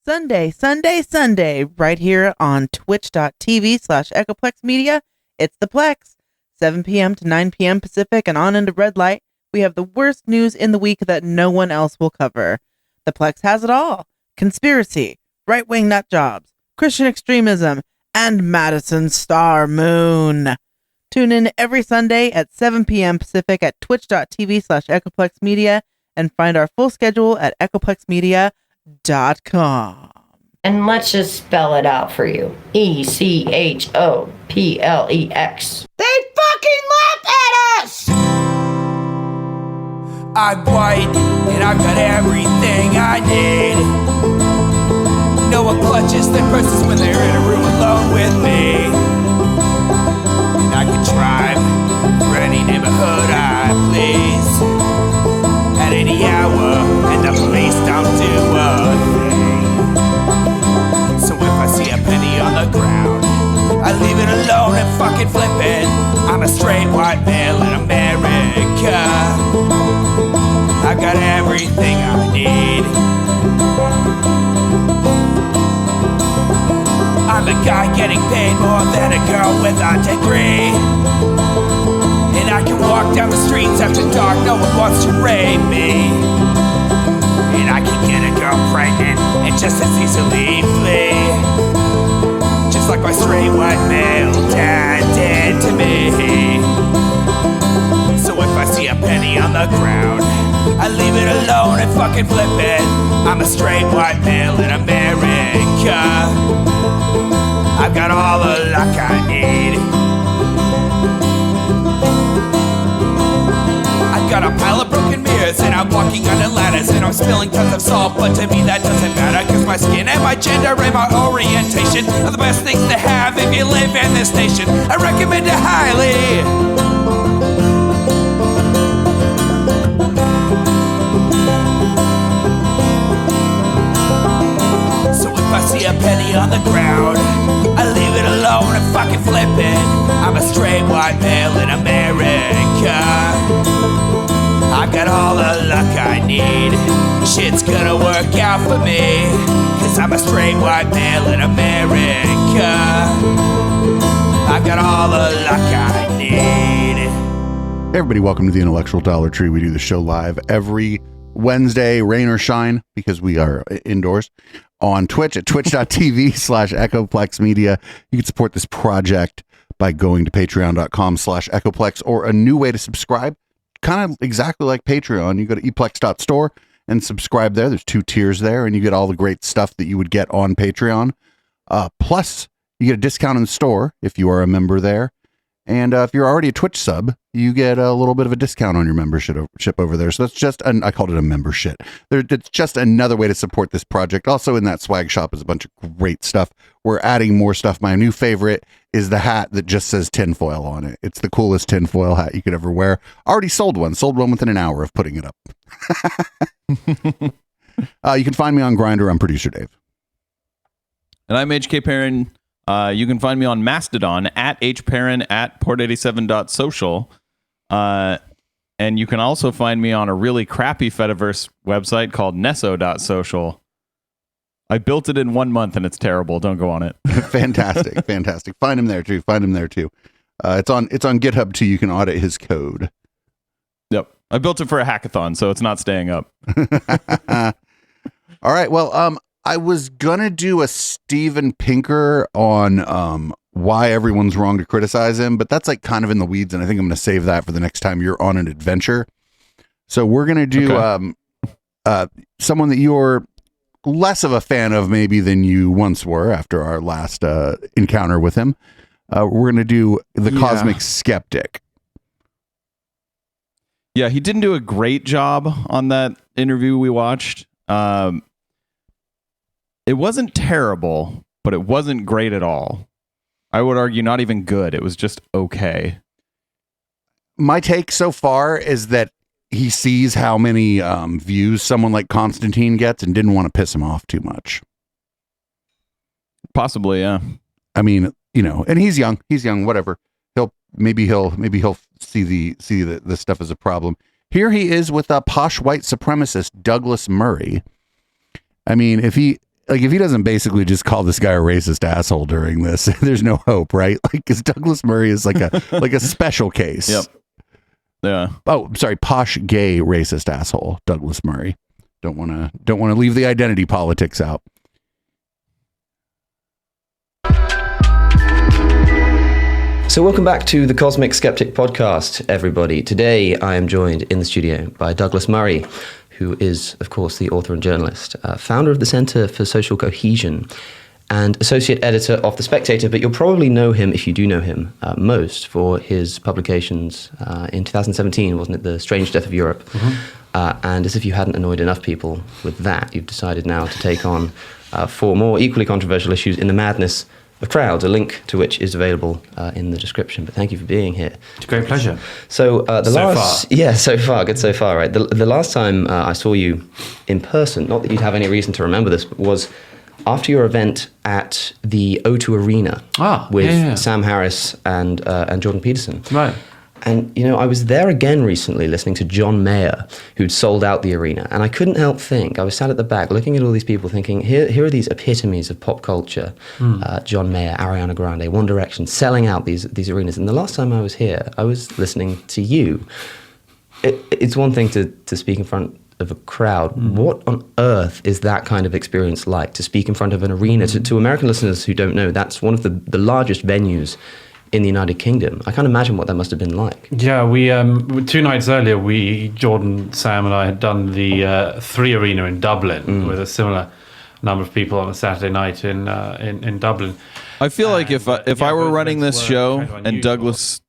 Sunday, Sunday, Sunday, right here on twitch.tv/Echoplex Media. It's the Plex. 7 p.m. to 9 p.m. Pacific and on into red light. We have the worst news in the week that no one else will cover. The Plex has it all. Conspiracy, right-wing nut jobs, Christian extremism, and Madison Star Moon. Tune in every Sunday at 7 p.m. Pacific at twitch.tv/Echoplex Media and find our full schedule at echoplexmedia.com. And let's just spell it out for you. ECHOPLEX. They fucking laughed at us! I'm white, and I've got everything I need. No one clutches their purses when they're in a room alone with me. And I can drive through any neighborhood I please at any hour, and the police don't do a thing. So if I see a penny on the ground, I leave it alone and fucking flip it. I'm a straight white male in America. I got everything I need. I'm a guy getting paid more than a girl with a degree. And I can walk down the streets after dark, no one wants to rape me. And I can get a girl pregnant and just as easily flee. Just like my straight white male dad did to me. So if I see a penny on the ground, I leave it alone and fucking flip it. I'm a straight white male in America. I've got all the luck I need. I've got a pile of broken mirrors and I'm walking under ladders and I'm spilling tons of salt, but to me that doesn't matter, cause my skin and my gender and my orientation are the best things to have if you live in this nation. I recommend it highly. So if I see a penny on the ground, I leave it alone and fucking flip it. I'm a straight white male in America. I've got all the luck I need. Shit's gonna work out for me, cause I'm a straight white male in America. I've got all the luck I need. Hey everybody, welcome to the Intellectual Dollar Tree. We do the show live every Wednesday, rain or shine, because we are indoors, on Twitch at twitch.tv/Echoplex Media. You can support this project by going to patreon.com/Echoplex, or a new way to subscribe, kind of exactly like Patreon. You go to eplex.store and subscribe there. There's 2 tiers there, and you get all the great stuff that you would get on Patreon. Plus, you get a discount in the store if you are a member there. And if you're already a Twitch sub, you get a little bit of a discount on your membership over there. So that's just, I called it a membership. It's just another way to support this project. Also in that swag shop is a bunch of great stuff. We're adding more stuff. My new favorite is the hat that just says tinfoil on it. It's the coolest tinfoil hat you could ever wear. Already sold one within an hour of putting it up. You can find me on Grindr. I'm Producer Dave. And I'm HK Perrin. You can find me on Mastodon at hperrin at port87.social. And you can also find me on a really crappy Fediverse website called nesso.social. I built it in 1 month and it's terrible. Don't go on it. Fantastic. Fantastic. Find him there too. It's on GitHub too. You can audit his code. Yep. I built it for a hackathon, so it's not staying up. All right. Well, I was gonna do a Steven Pinker on why everyone's wrong to criticize him, but that's like kind of in the weeds, and I think I'm gonna save that for the next time you're on an adventure. So we're gonna do someone that you're less of a fan of maybe than you once were after our last encounter with him. We're gonna do the Cosmic Skeptic. Yeah, he didn't do a great job on that interview we watched. It wasn't terrible, but it wasn't great at all. I would argue not even good. It was just okay. My take so far is that he sees how many views someone like Constantine gets and didn't want to piss him off too much. Possibly, yeah. I mean, you know, and he's young, whatever. Maybe he'll see the stuff as a problem. Here he is with a posh white supremacist Douglas Murray. I mean, if he like if he doesn't basically just call this guy a racist asshole during this, there's no hope, right? Like, because Douglas Murray is like a special case. Yep. Yeah. Oh, sorry, posh gay racist asshole, Douglas Murray. Don't want to leave the identity politics out. So welcome back to the Cosmic Skeptic podcast, everybody. Today I am joined in the studio by Douglas Murray, who is, of course, the author and journalist, founder of the Center for Social Cohesion, and associate editor of The Spectator. But you'll probably know him, if you do know him, most for his publications in 2017, wasn't it? The Strange Death of Europe. Mm-hmm. And as if you hadn't annoyed enough people with that, you've decided now to take on 4 more equally controversial issues in the madness of crowds, a link to which is available in the description. But thank you for being here. It's a great pleasure. So So far. Good so far, right? The last time I saw you in person, not that you'd have any reason to remember this, but was after your event at the O2 Arena with Sam Harris and Jordan Peterson. Right. And, you know, I was there again recently listening to John Mayer, who'd sold out the arena. And I couldn't help think, I was sat at the back looking at all these people thinking, here are these epitomes of pop culture. John Mayer, Ariana Grande, One Direction, selling out these arenas. And the last time I was here, I was listening to you. It's one thing to speak in front of a crowd. What on earth is that kind of experience like, to speak in front of an arena? To American listeners who don't know, that's one of the largest venues in the United Kingdom. I can't imagine what that must have been like. Yeah, we 2 nights earlier, Jordan, Sam, and I had done the 3 Arena in Dublin with a similar number of people on a Saturday night in Dublin. I feel like if I were running this show and Douglas,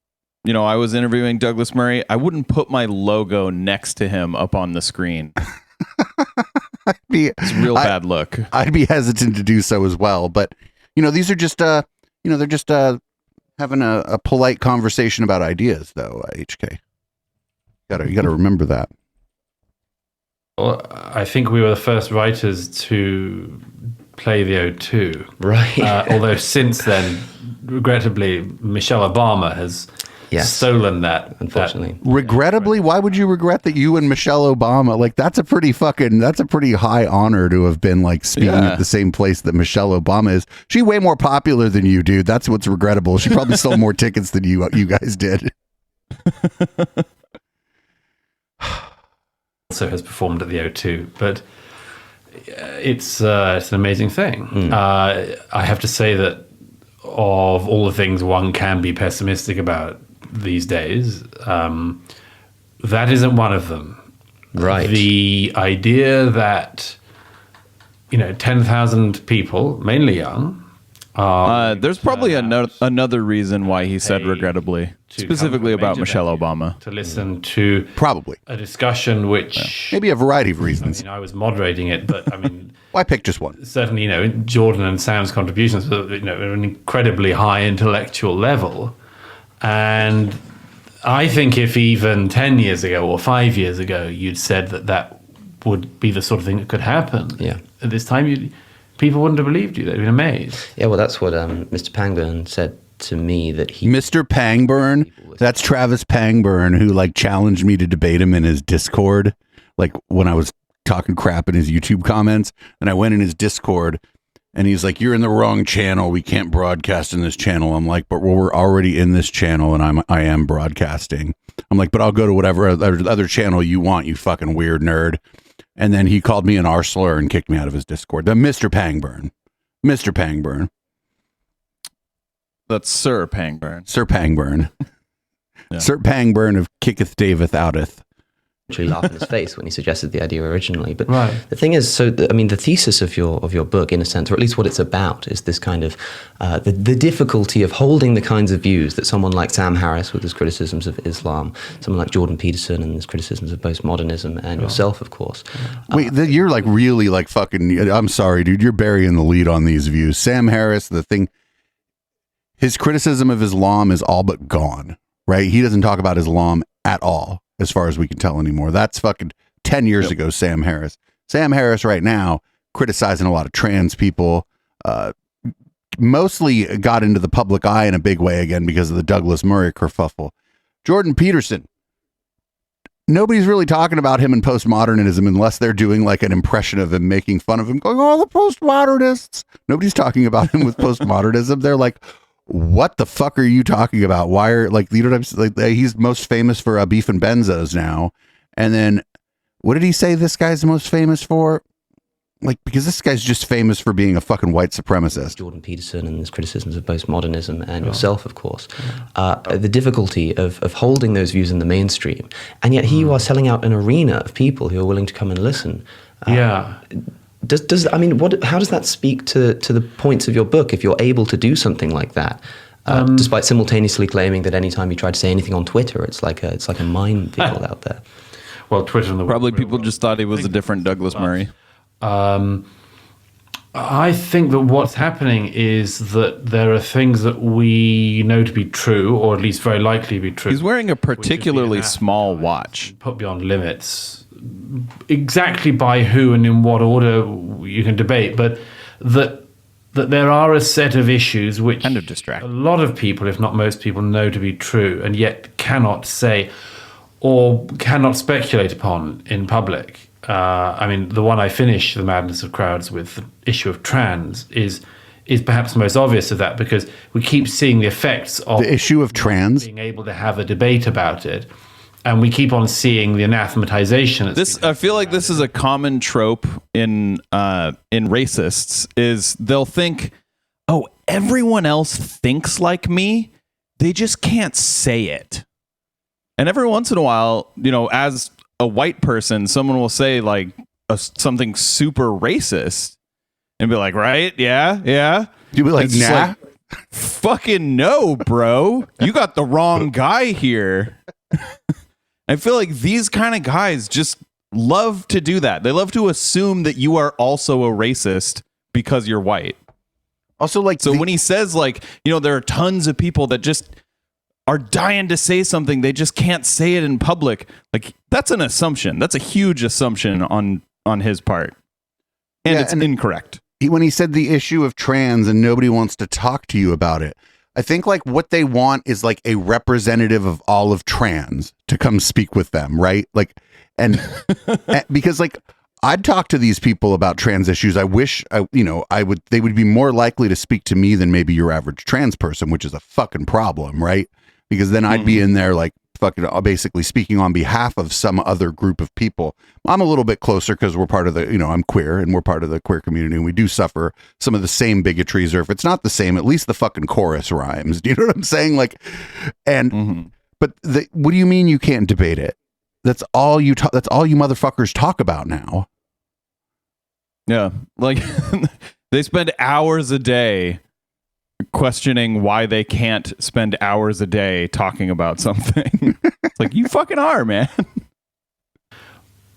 you know, I was interviewing Douglas Murray, I wouldn't put my logo next to him up on the screen. It's a real bad look. I'd be hesitant to do so as well, but you know, these are just they're just having a polite conversation about ideas, though. HK, you gotta remember that. Well, I think we were the first writers to play the O2. Right. Although since then, regrettably, Michelle Obama has stolen that. Unfortunately. Regrettably, why would you regret that you and Michelle Obama, like that's a pretty high honor to have been like speaking at the same place that Michelle Obama is. She's way more popular than you, dude. That's what's regrettable. She probably sold more tickets than you guys did. Also has performed at the O2, but it's an amazing thing. I have to say that of all the things one can be pessimistic about these days, that isn't one of them. Right. The idea that 10,000 people, mainly young, there's probably another reason why he said regrettably, specifically about Michelle Obama. To listen to probably a discussion which maybe a variety of reasons. I was moderating it, but I mean, I picked just one. Certainly, Jordan and Sam's contributions were, at an incredibly high intellectual level, and I think if even 10 years ago or 5 years ago you'd said that would be the sort of thing that could happen, at this time, people wouldn't have believed you. They'd been amazed. Yeah, well, that's what Mr. Pangburn said to me, that he... Mr. Pangburn? That's Travis Pangburn, who like challenged me to debate him in his Discord, like when I was talking crap in his YouTube comments. And I went in his Discord and he's like, "You're in the wrong channel. We can't broadcast in this channel." I'm like, "But we're already in this channel and I am broadcasting." I'm like, "But I'll go to whatever other channel you want, you fucking weird nerd." And then he called me an R slur and kicked me out of his Discord. The Mr. Pangburn. Mr. Pangburn. That's Sir Pangburn. Sir Pangburn. Sir Pangburn of Kicketh Daveth Outeth. Actually laugh in his face when he suggested the idea originally. But right. The thing is, the thesis of your book, in a sense, or at least what it's about, is this kind of the difficulty of holding the kinds of views that someone like Sam Harris, with his criticisms of Islam, someone like Jordan Peterson and his criticisms of postmodernism, and yourself, of course. Wait, you're like really like fucking. I'm sorry, dude. You're burying the lead on these views. Sam Harris, his criticism of Islam is all but gone. Right? He doesn't talk about Islam at all, as far as we can tell anymore. That's fucking 10 years ago, Sam Harris. Sam Harris right now criticizing a lot of trans people, mostly got into the public eye in a big way again because of the Douglas Murray kerfuffle. Jordan Peterson, nobody's really talking about him in postmodernism unless they're doing like an impression of him, making fun of him, going, "Oh, the postmodernists." Nobody's talking about him with postmodernism. They're like, "What the fuck are you talking about? Why are like, you know what I'm saying? Like, he's most famous for beef and benzos now." And then what did he say this guy's most famous for? Like, because this guy's just famous for being a fucking white supremacist. Jordan Peterson and his criticisms of postmodernism, and yourself, of course. The difficulty of holding those views in the mainstream. And yet here you are selling out an arena of people who are willing to come and listen. Does I mean, how does that speak to the points of your book if you're able to do something like that? Despite simultaneously claiming that anytime you try to say anything on Twitter, it's like a minefield out there. Well, Twitter and the Probably people just thought he was a different Douglas Murray. I think that what's happening is that there are things that we know to be true, or at least very likely to be true. He's wearing a particularly small watch. Put beyond limits. Exactly by who and in what order you can debate, but that there are a set of issues which kind of distract a lot of people, if not most people, know to be true and yet cannot say or cannot speculate upon in public. I mean, the one I finish, The Madness of Crowds, with the issue of trans is perhaps the most obvious of that, because we keep seeing the effects of the issue of trans being able to have a debate about it, and we keep on seeing the anathematization. I feel like this is a common trope in racists, is they'll think, oh, everyone else thinks like me, they just can't say it. And every once in a while, you know, as a white person, someone will say like something super racist and be like, right? Yeah. You'd be like, nah. Fucking no, bro. You got the wrong guy here. I feel like these kind of guys just love to do that. They love to assume that you are also a racist because you're white. Also, like, so when he says, like, you know, there are tons of people that just are dying to say something, they just can't say it in public. Like, that's an assumption. That's a huge assumption on his part. And it's incorrect. When he said the issue of trans and nobody wants to talk to you about it, I think like what they want is like a representative of all of trans to come speak with them, right? Like, and because like I'd talk to these people about trans issues. I wish they would be more likely to speak to me than maybe your average trans person, which is a fucking problem, right? Because then I'd be in there like fucking basically speaking on behalf of some other group of people. I'm a little bit closer because we're part of the, I'm queer and we're part of the queer community, and we do suffer some of the same bigotries, or if it's not the same, at least the fucking chorus rhymes. Do you know what I'm saying? Like, and, but what do you mean you can't debate it? That's all you that's all you motherfuckers talk about now. Yeah. Like they spend hours a day questioning why they can't spend hours a day talking about something. It's like, you fucking are, man.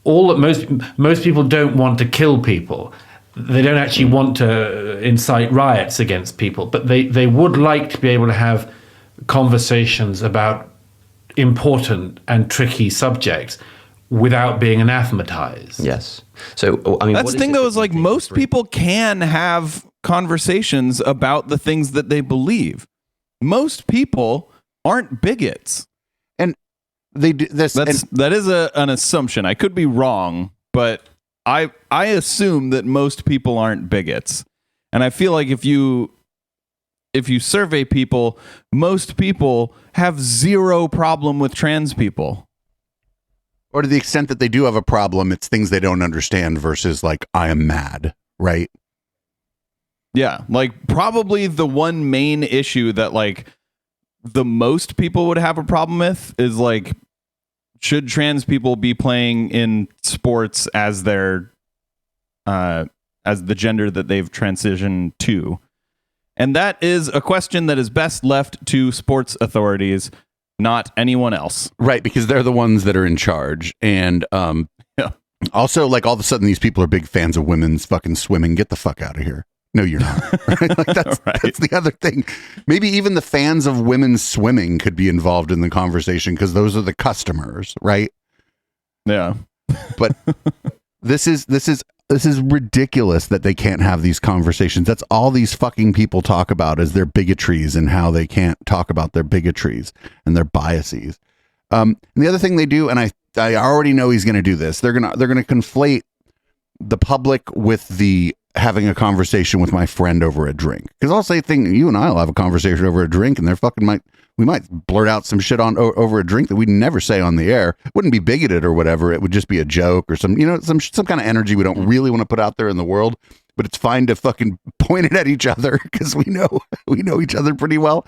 All that most people don't want to kill people. They don't actually want to incite riots against people, but they would like to be able to have conversations about important and tricky subjects without being anathematized. Yes. So, I mean, that's the thing, though, is like most people can have conversations about the things that they believe. Most people aren't bigots, and they do this. That is an assumption. I could be wrong, but I assume that most people aren't bigots, and I feel like if you survey people, most people have zero problem with trans people. Or to the extent that they do have a problem, it's things they don't understand versus like, I am mad, right? Yeah, like probably the one main issue that like the most people would have a problem with is like, should trans people be playing in sports as their as the gender that they've transitioned to? And that is a question that is best left to sports authorities, not anyone else. Right, because they're the ones that are in charge. And also, like, all of a sudden, these people are big fans of women's fucking swimming. Get the fuck out of here. No, you're not. Right? Like, that's the other thing. Maybe even the fans of women's swimming could be involved in the conversation because those are the customers, right? Yeah. But this is ridiculous that they can't have these conversations. That's all these fucking people talk about is their bigotries and how they can't talk about their bigotries and their biases. And the other thing they do, and I already know he's going to do this. They're going to conflate the public with the having a conversation with my friend over a drink. Because I'll say you and I'll have a conversation over a drink, and we might blurt out some shit on over a drink that we'd never say on the air. It wouldn't be bigoted or whatever. It would just be a joke or some kind of energy we don't really want to put out there in the world. But it's fine to fucking point it at each other because we know each other pretty well.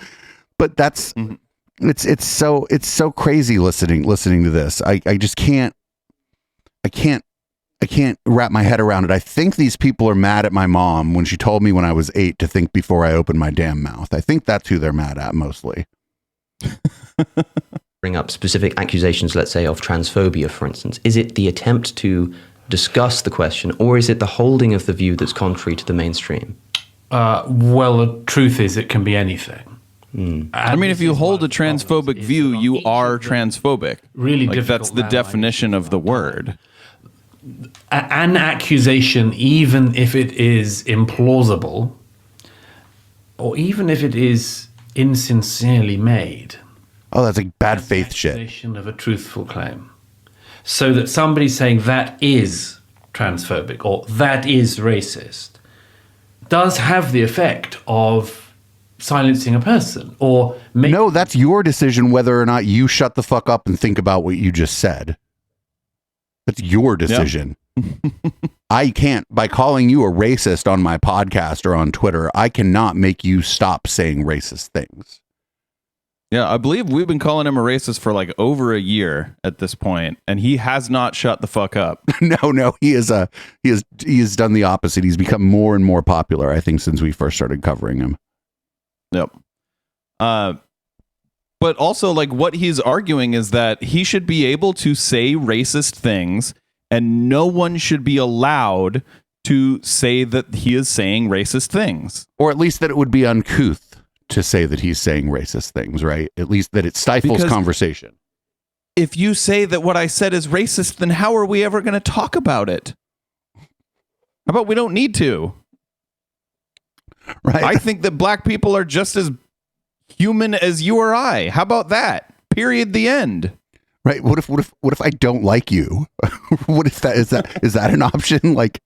But that's it's so crazy listening to this. I just can't wrap my head around it. I think these people are mad at my mom when she told me when I was 8 to think before I opened my damn mouth. I think that's who they're mad at mostly. Bring up specific accusations, let's say, of transphobia, for instance. Is it the attempt to discuss the question, or is it the holding of the view that's contrary to the mainstream? Well, the truth is it can be anything. I mean, if you hold a transphobic view, you are transphobic. Really like, difficult. That's the definition of the word. An accusation, even if it is implausible, or even if it is insincerely made. Oh, that's like bad faith shit. Accusation of a truthful claim. So that somebody saying that is transphobic or that is racist does have the effect of silencing a person or No, that's your decision whether or not you shut the fuck up and think about what you just said. That's your decision. Yep. I can't, by calling you a racist on my podcast or on Twitter, I cannot make you stop saying racist things. Yeah, I believe we've been calling him a racist for like over a year at this point, and he has not shut the fuck up. No, he has done the opposite. He's become more and more popular, I think, since we first started covering him. Yep. But also, like, what he's arguing is that he should be able to say racist things, and no one should be allowed to say that he is saying racist things. Or at least that it would be uncouth to say that he's saying racist things, right? At least that it stifles because conversation. If you say that what I said is racist, then how are we ever going to talk about it? How about we don't need to? Right. I think that black people are just as human as you or I. How about that? Period. The end. Right. What if I don't like you? What if is that an option? Like,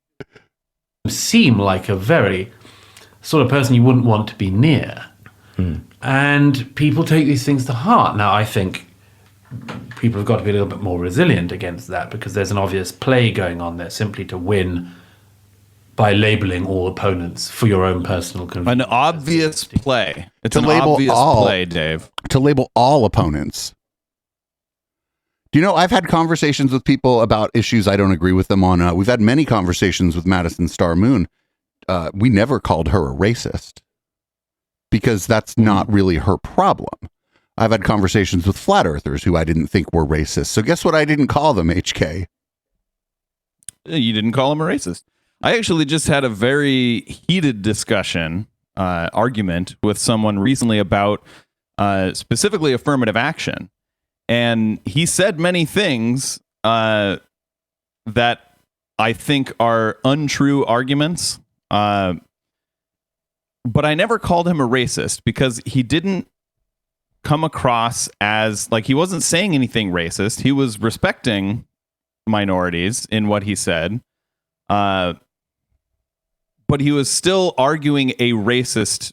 seem like a very sort of person you wouldn't want to be near. And people take these things to heart. Now, I think people have got to be a little bit more resilient against that because there's an obvious play going on there simply to win by labeling all opponents for your own personal convenience. An obvious play. It's to an label obvious all, play, Dave. To label all opponents. Do you know, I've had conversations with people about issues I don't agree with them on. We've had many conversations with Madison Star Moon. We never called her a racist because that's not really her problem. I've had conversations with flat earthers who I didn't think were racist. So guess what? I didn't call them, HK. You didn't call him a racist. I actually just had a very heated discussion, argument with someone recently about specifically affirmative action. And he said many things that I think are untrue arguments. But I never called him a racist because he didn't come across as like he wasn't saying anything racist. He was respecting minorities in what he said. But he was still arguing a racist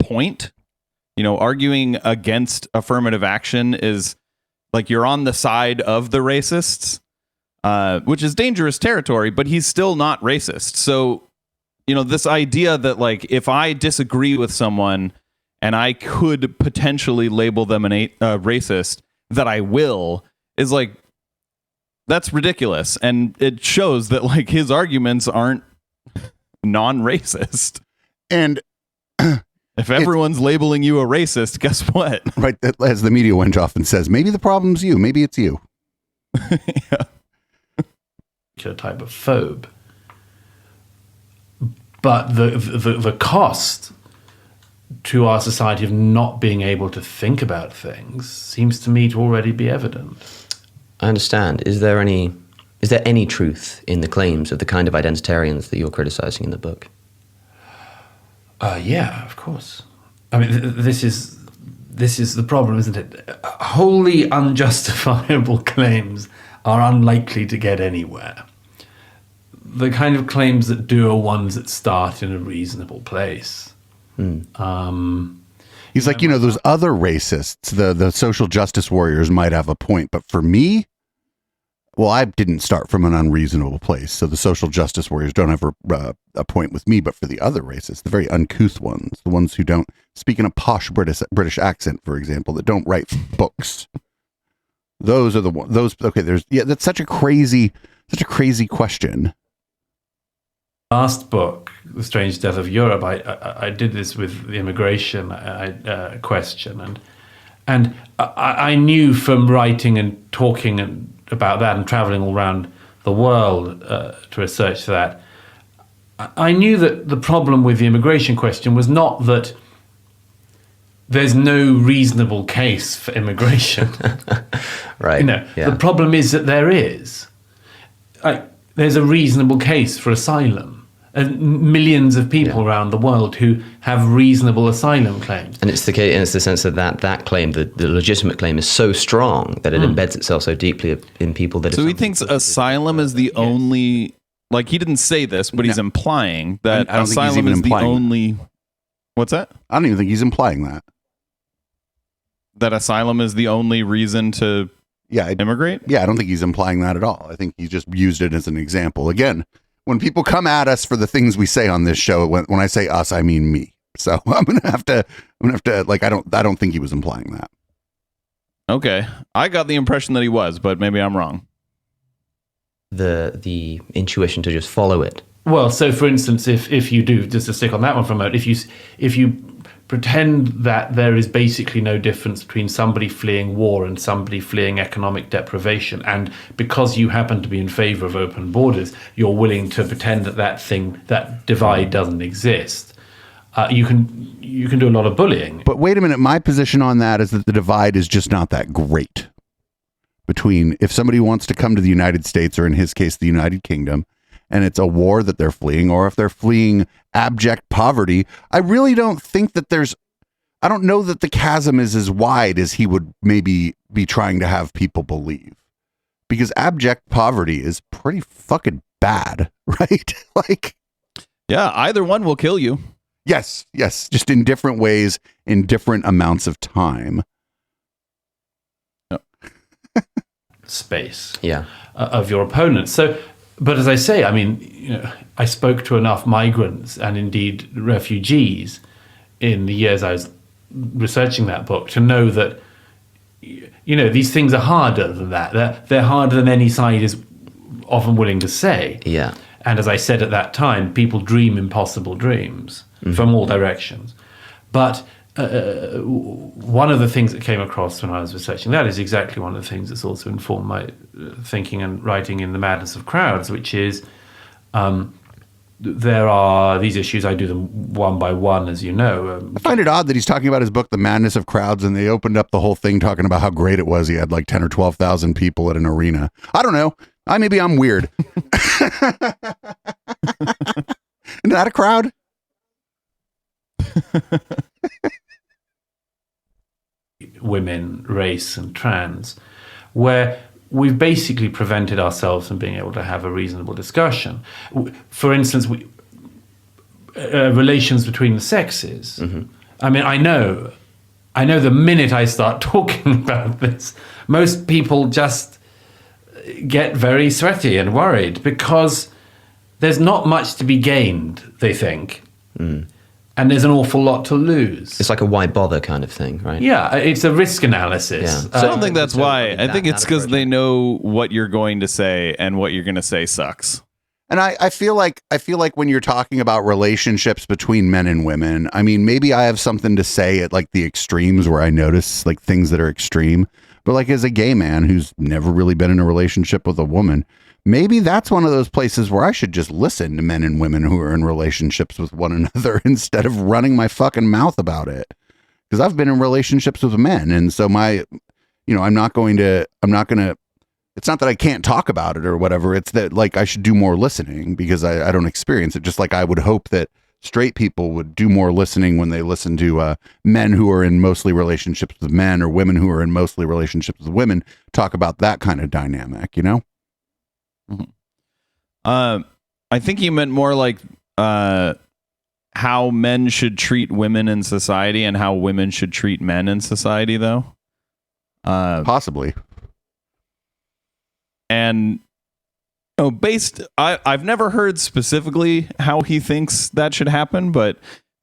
point. You know, arguing against affirmative action is like you're on the side of the racists, which is dangerous territory, but he's still not racist. So, you know, this idea that like if I disagree with someone and I could potentially label them a racist, that I will, is like, that's ridiculous. And it shows that like his arguments aren't non-racist. And if everyone's labeling you a racist, guess what? Right. As the media went off and says, maybe the problem's you. Maybe it's you. Yeah. A type of phobe. But the cost to our society of not being able to think about things seems to me to already be evident. I understand. Is there any truth in the claims of the kind of identitarians that you're criticizing in the book? Yeah, of course. I mean, this is the problem, isn't it? Wholly unjustifiable claims are unlikely to get anywhere. The kind of claims that do are ones that start in a reasonable place. He's like, those other racists, the social justice warriors might have a point, but for me, well, I didn't start from an unreasonable place, so the social justice warriors don't have a point with me, but for the other racists, the very uncouth ones, the ones who don't speak in a posh British accent, for example, that don't write books, those are the ones. That's such a crazy question. Last book, The Strange Death of Europe, I did this with the immigration question, and I knew from writing and talking about that and traveling all around the world to research that, I knew that the problem with the immigration question was not that there's no reasonable case for immigration. Right. The problem is that there is. There's a reasonable case for asylum. And millions of people around the world who have reasonable asylum claims. And it's the case, and it's the sense that claim, the legitimate claim, is so strong that it embeds itself so deeply in people that. So he thinks asylum is the only. Like, he didn't say this, but he's implying that I don't think he's asylum even is the implying only. What's that? I don't even think he's implying that. That asylum is the only reason to immigrate? Yeah, I don't think he's implying that at all. I think he just used it as an example. Again, when people come at us for the things we say on this show, when I say us, I mean me. So I'm gonna have to like, I don't think he was implying that. Okay, I got the impression that he was, but maybe I'm wrong. The intuition to just follow it. Well, so for instance, if you do, just to stick on that one for a moment, if you pretend that there is basically no difference between somebody fleeing war and somebody fleeing economic deprivation, and because you happen to be in favor of open borders, you're willing to pretend that divide doesn't exist, you can do a lot of bullying. But wait a minute, my position on that is that the divide is just not that great between if somebody wants to come to the United States, or in his case, the United Kingdom, and it's a war that they're fleeing, or if they're fleeing abject poverty. I really don't think that I don't know that the chasm is as wide as he would maybe be trying to have people believe, because abject poverty is pretty fucking bad, right? Like, yeah, either one will kill you. Yes, just in different ways, in different amounts of time. Space of your opponents. So, but as I say, I mean, I spoke to enough migrants and indeed refugees in the years I was researching that book to know that, these things are harder than that. They're harder than any side is often willing to say. Yeah. And as I said at that time, people dream impossible dreams from all directions. But one of the things that came across when I was researching that is exactly one of the things that's also informed my thinking and writing in The Madness of Crowds, which is there are these issues. I do them one by one, as you know. I find it odd that he's talking about his book, The Madness of Crowds, and they opened up the whole thing talking about how great it was. He had like 10 or 12,000 people at an arena. I don't know. Maybe I'm weird. Isn't that a crowd? Women, race, and trans, where we've basically prevented ourselves from being able to have a reasonable discussion. For instance, relations between the sexes. I mean, I know the minute I start talking about this, most people just get very sweaty and worried because there's not much to be gained, they think. And there's an awful lot to lose. It's like a why bother kind of thing, right? Yeah, it's a risk analysis. Yeah. I don't think that's why. I think it's because they know what you're going to say, and what you're going to say sucks. And I feel like when you're talking about relationships between men and women, I mean, maybe I have something to say at like the extremes where I notice like things that are extreme. But like as a gay man who's never really been in a relationship with a woman, maybe that's one of those places where I should just listen to men and women who are in relationships with one another instead of running my fucking mouth about it. Because I've been in relationships with men. And so I'm not going to, it's not that I can't talk about it or whatever. It's that like I should do more listening because I don't experience it. Just like I would hope that straight people would do more listening when they listen to men who are in mostly relationships with men or women who are in mostly relationships with women talk about that kind of dynamic, you know? I think he meant more like how men should treat women in society and how women should treat men in society, though. Possibly. And I've never heard specifically how he thinks that should happen, but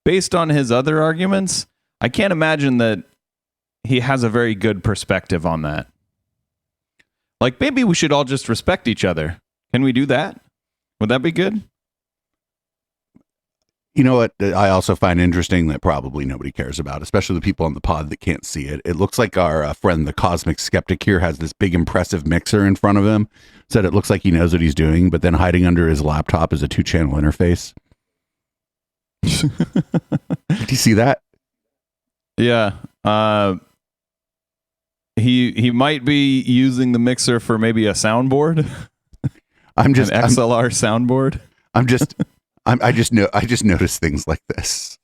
based on his other arguments, I can't imagine that he has a very good perspective on that. Like, maybe we should all just respect each other. Can we do that? Would that be good? You know what I also find interesting that probably nobody cares about, especially the people on the pod that can't see it. It looks like our friend, the Cosmic Skeptic here, has this big impressive mixer in front of him. Said it looks like he knows what he's doing, but then hiding under his laptop is a 2-channel interface. Did you see that? Yeah. He might be using the mixer for maybe a soundboard. An XLR soundboard. I just noticed things like this.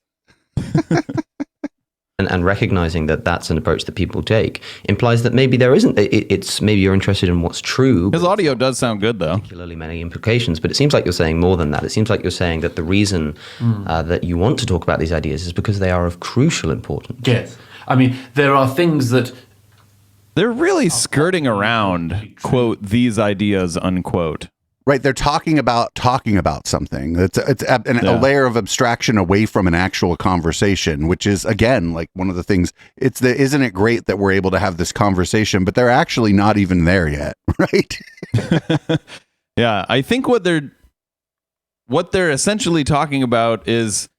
And recognizing that that's an approach that people take implies that maybe there isn't. It's maybe you're interested in what's true. His audio does sound good, though. Particularly many implications, but it seems like you're saying more than that. It seems like you're saying that the reason that you want to talk about these ideas is because they are of crucial importance. Yes. I mean, there are things that they're really skirting around, quote, these ideas, unquote. Right, they're talking about something. It's a layer of abstraction away from an actual conversation, which is, again, like one of the things. Isn't it great that we're able to have this conversation, but they're actually not even there yet, right? Yeah, I think what they're essentially talking about is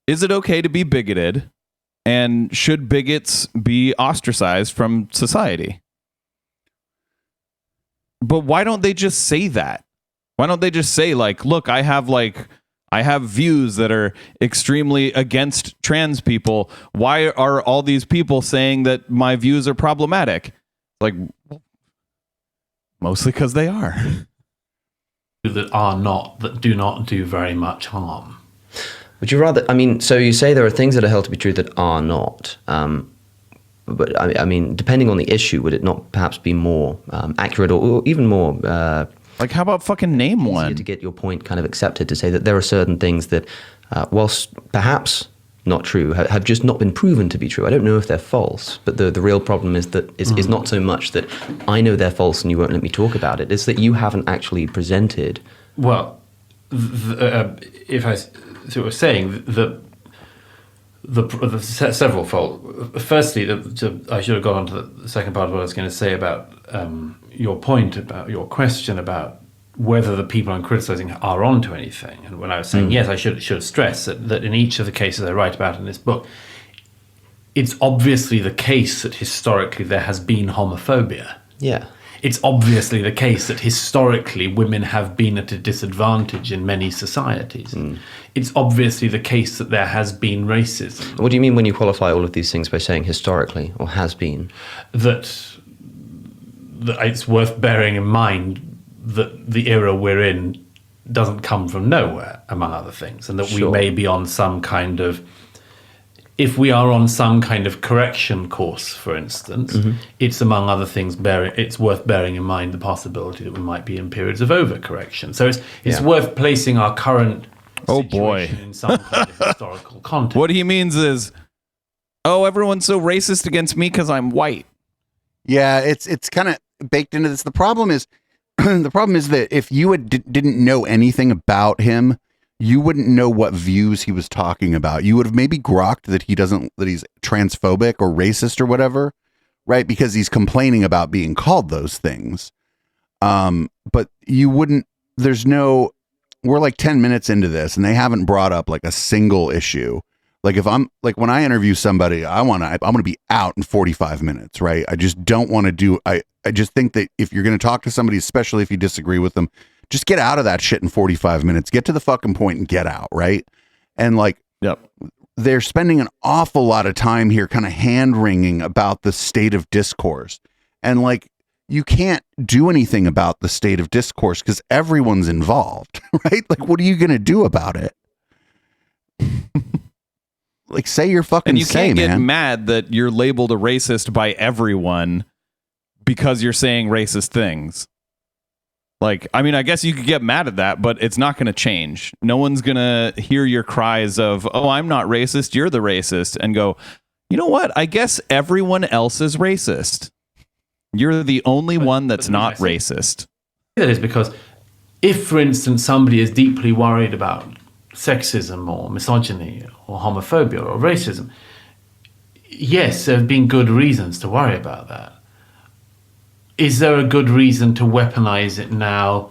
it okay to be bigoted, and should bigots be ostracized from society? But why don't they just say that? Why don't they just say, like, look, I have views that are extremely against trans people. Why are all these people saying that my views are problematic? Like, mostly because they are. That do not do very much harm. Would you rather, I mean, so you say there are things that are held to be true that are not. But I mean, depending on the issue, would it not perhaps be more accurate or even more like, how about fucking name one to get your point kind of accepted, to say that there are certain things that, whilst perhaps not true, have just not been proven to be true. I don't know if they're false, but the real problem is that is not so much that I know they're false and you won't let me talk about it. It's that you haven't actually presented. Well, if I see what you're saying, the several fold. Firstly, I should have gone on to the second part of what I was going to say about your point, about your question about whether the people I'm criticizing are onto anything. And when I was saying, yes, I should stress that in each of the cases I write about in this book, it's obviously the case that historically there has been homophobia. Yeah. It's obviously the case that historically women have been at a disadvantage in many societies. It's obviously the case that there has been racism. What do you mean when you qualify all of these things by saying historically or has been? That it's worth bearing in mind that the era we're in doesn't come from nowhere, among other things, and that we may be on some kind of... If we are on some kind of correction course, for instance, it's, among other things, it's worth bearing in mind the possibility that we might be in periods of overcorrection. So it's worth placing our current situation in some kind of historical context. What he means is, everyone's so racist against me because I'm white. Yeah, it's kind of baked into this. The problem is that if you didn't know anything about him, you wouldn't know what views he was talking about. You would have maybe grokked that he's transphobic or racist or whatever, right? Because he's complaining about being called those things. But you wouldn't, we're like 10 minutes into this and they haven't brought up like a single issue. Like when I interview somebody, I'm going to be out in 45 minutes, right? I just don't want to I just think that if you're going to talk to somebody, especially if you disagree with them, just get out of that shit in 45 minutes, get to the fucking point and get out. Right. And they're spending an awful lot of time here kind of hand wringing about the state of discourse. And you can't do anything about the state of discourse because everyone's involved, right? Like, what are you going to do about it? Like, say your fucking And you say, can't get man. mad that you're labeled a racist by everyone because you're saying racist things. Like, I mean, I guess you could get mad at that, but it's not going to change. No one's going to hear your cries of, oh, I'm not racist, you're the racist, and go, you know what? I guess everyone else is racist. You're the only one that's not racist. That is because if, for instance, somebody is deeply worried about sexism or misogyny or homophobia or racism, yes, there have been good reasons to worry about that. Is there a good reason to weaponize it now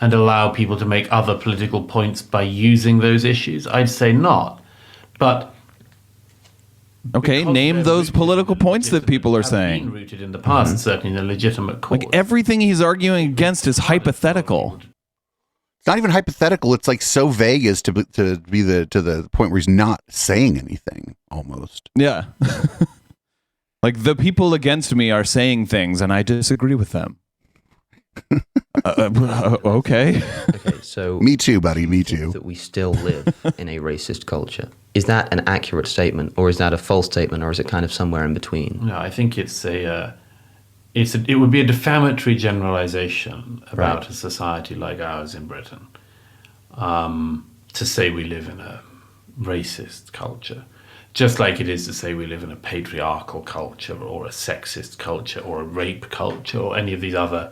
and allow people to make other political points by using those issues? I'd say not. But okay, name those political points that people are saying. Been rooted in the past, certainly in a legitimate cause. Like, everything he's arguing against is hypothetical. It's not even hypothetical. It's like so vague as to be to the point where he's not saying anything almost. Yeah. Like, the people against me are saying things and I disagree with them. Okay. Okay, so Me too, buddy. Me too. that we still live in a racist culture. Is that an accurate statement, or is that a false statement, or is it kind of somewhere in between? No, I think it would be a defamatory generalization about a society like ours in Britain to say we live in a racist culture, just like it is to say we live in a patriarchal culture or a sexist culture or a rape culture or any of these other.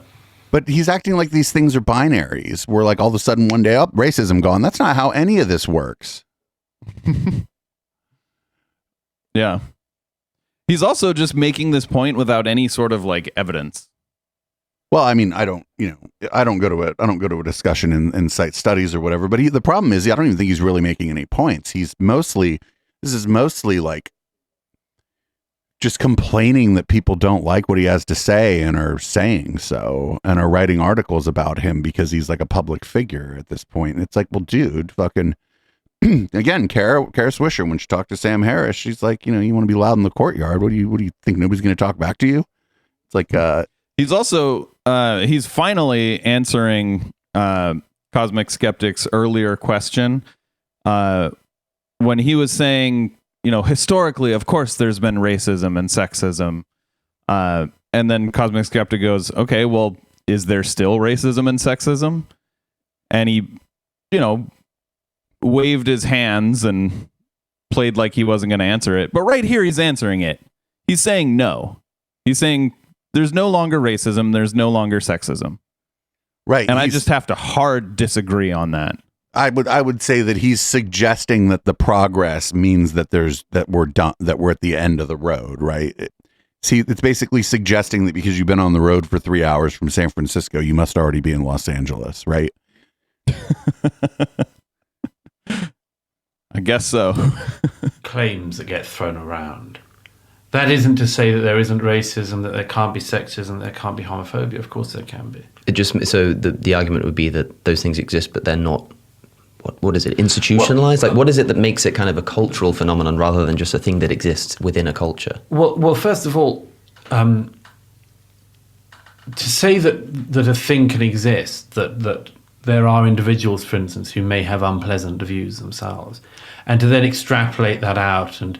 But he's acting like these things are binaries. Where like all of a sudden one day, up racism gone. That's not how any of this works. Yeah. He's also just making this point without any sort of like evidence. Well, I mean, I don't go to a discussion and cite studies or whatever. But the problem is, I don't even think he's really making any points. This is mostly like just complaining that people don't like what he has to say and are saying so and are writing articles about him because he's like a public figure at this point. And it's like, well, dude, fucking again, Kara Swisher, when she talked to Sam Harris, she's like, you want to be loud in the courtyard. What do you think? Nobody's going to talk back to you? It's like, He's also he's finally answering Cosmic Skeptic's earlier question when he was saying, historically, of course, there's been racism and sexism. And then Cosmic Skeptic goes, okay, well, is there still racism and sexism? And he, waved his hands and played like he wasn't going to answer it. But right here, he's answering it. He's saying no. He's saying there's no longer racism. There's no longer sexism. right. And I just have to hard disagree on that. I would say that he's suggesting that the progress means that we're done, that we're at the end of the road, right? It's basically suggesting that because you've been on the road for 3 hours from San Francisco, you must already be in Los Angeles, right? I guess so. Claims that get thrown around. That isn't to say that there isn't racism, that there can't be sexism, that there can't be homophobia. Of course there can be. It just so the argument would be that those things exist, but they're not. What is it? Institutionalized? What is it that makes it kind of a cultural phenomenon rather than just a thing that exists within a culture? Well, first of all, to say that a thing can exist, that there are individuals, for instance, who may have unpleasant views themselves, and to then extrapolate that out and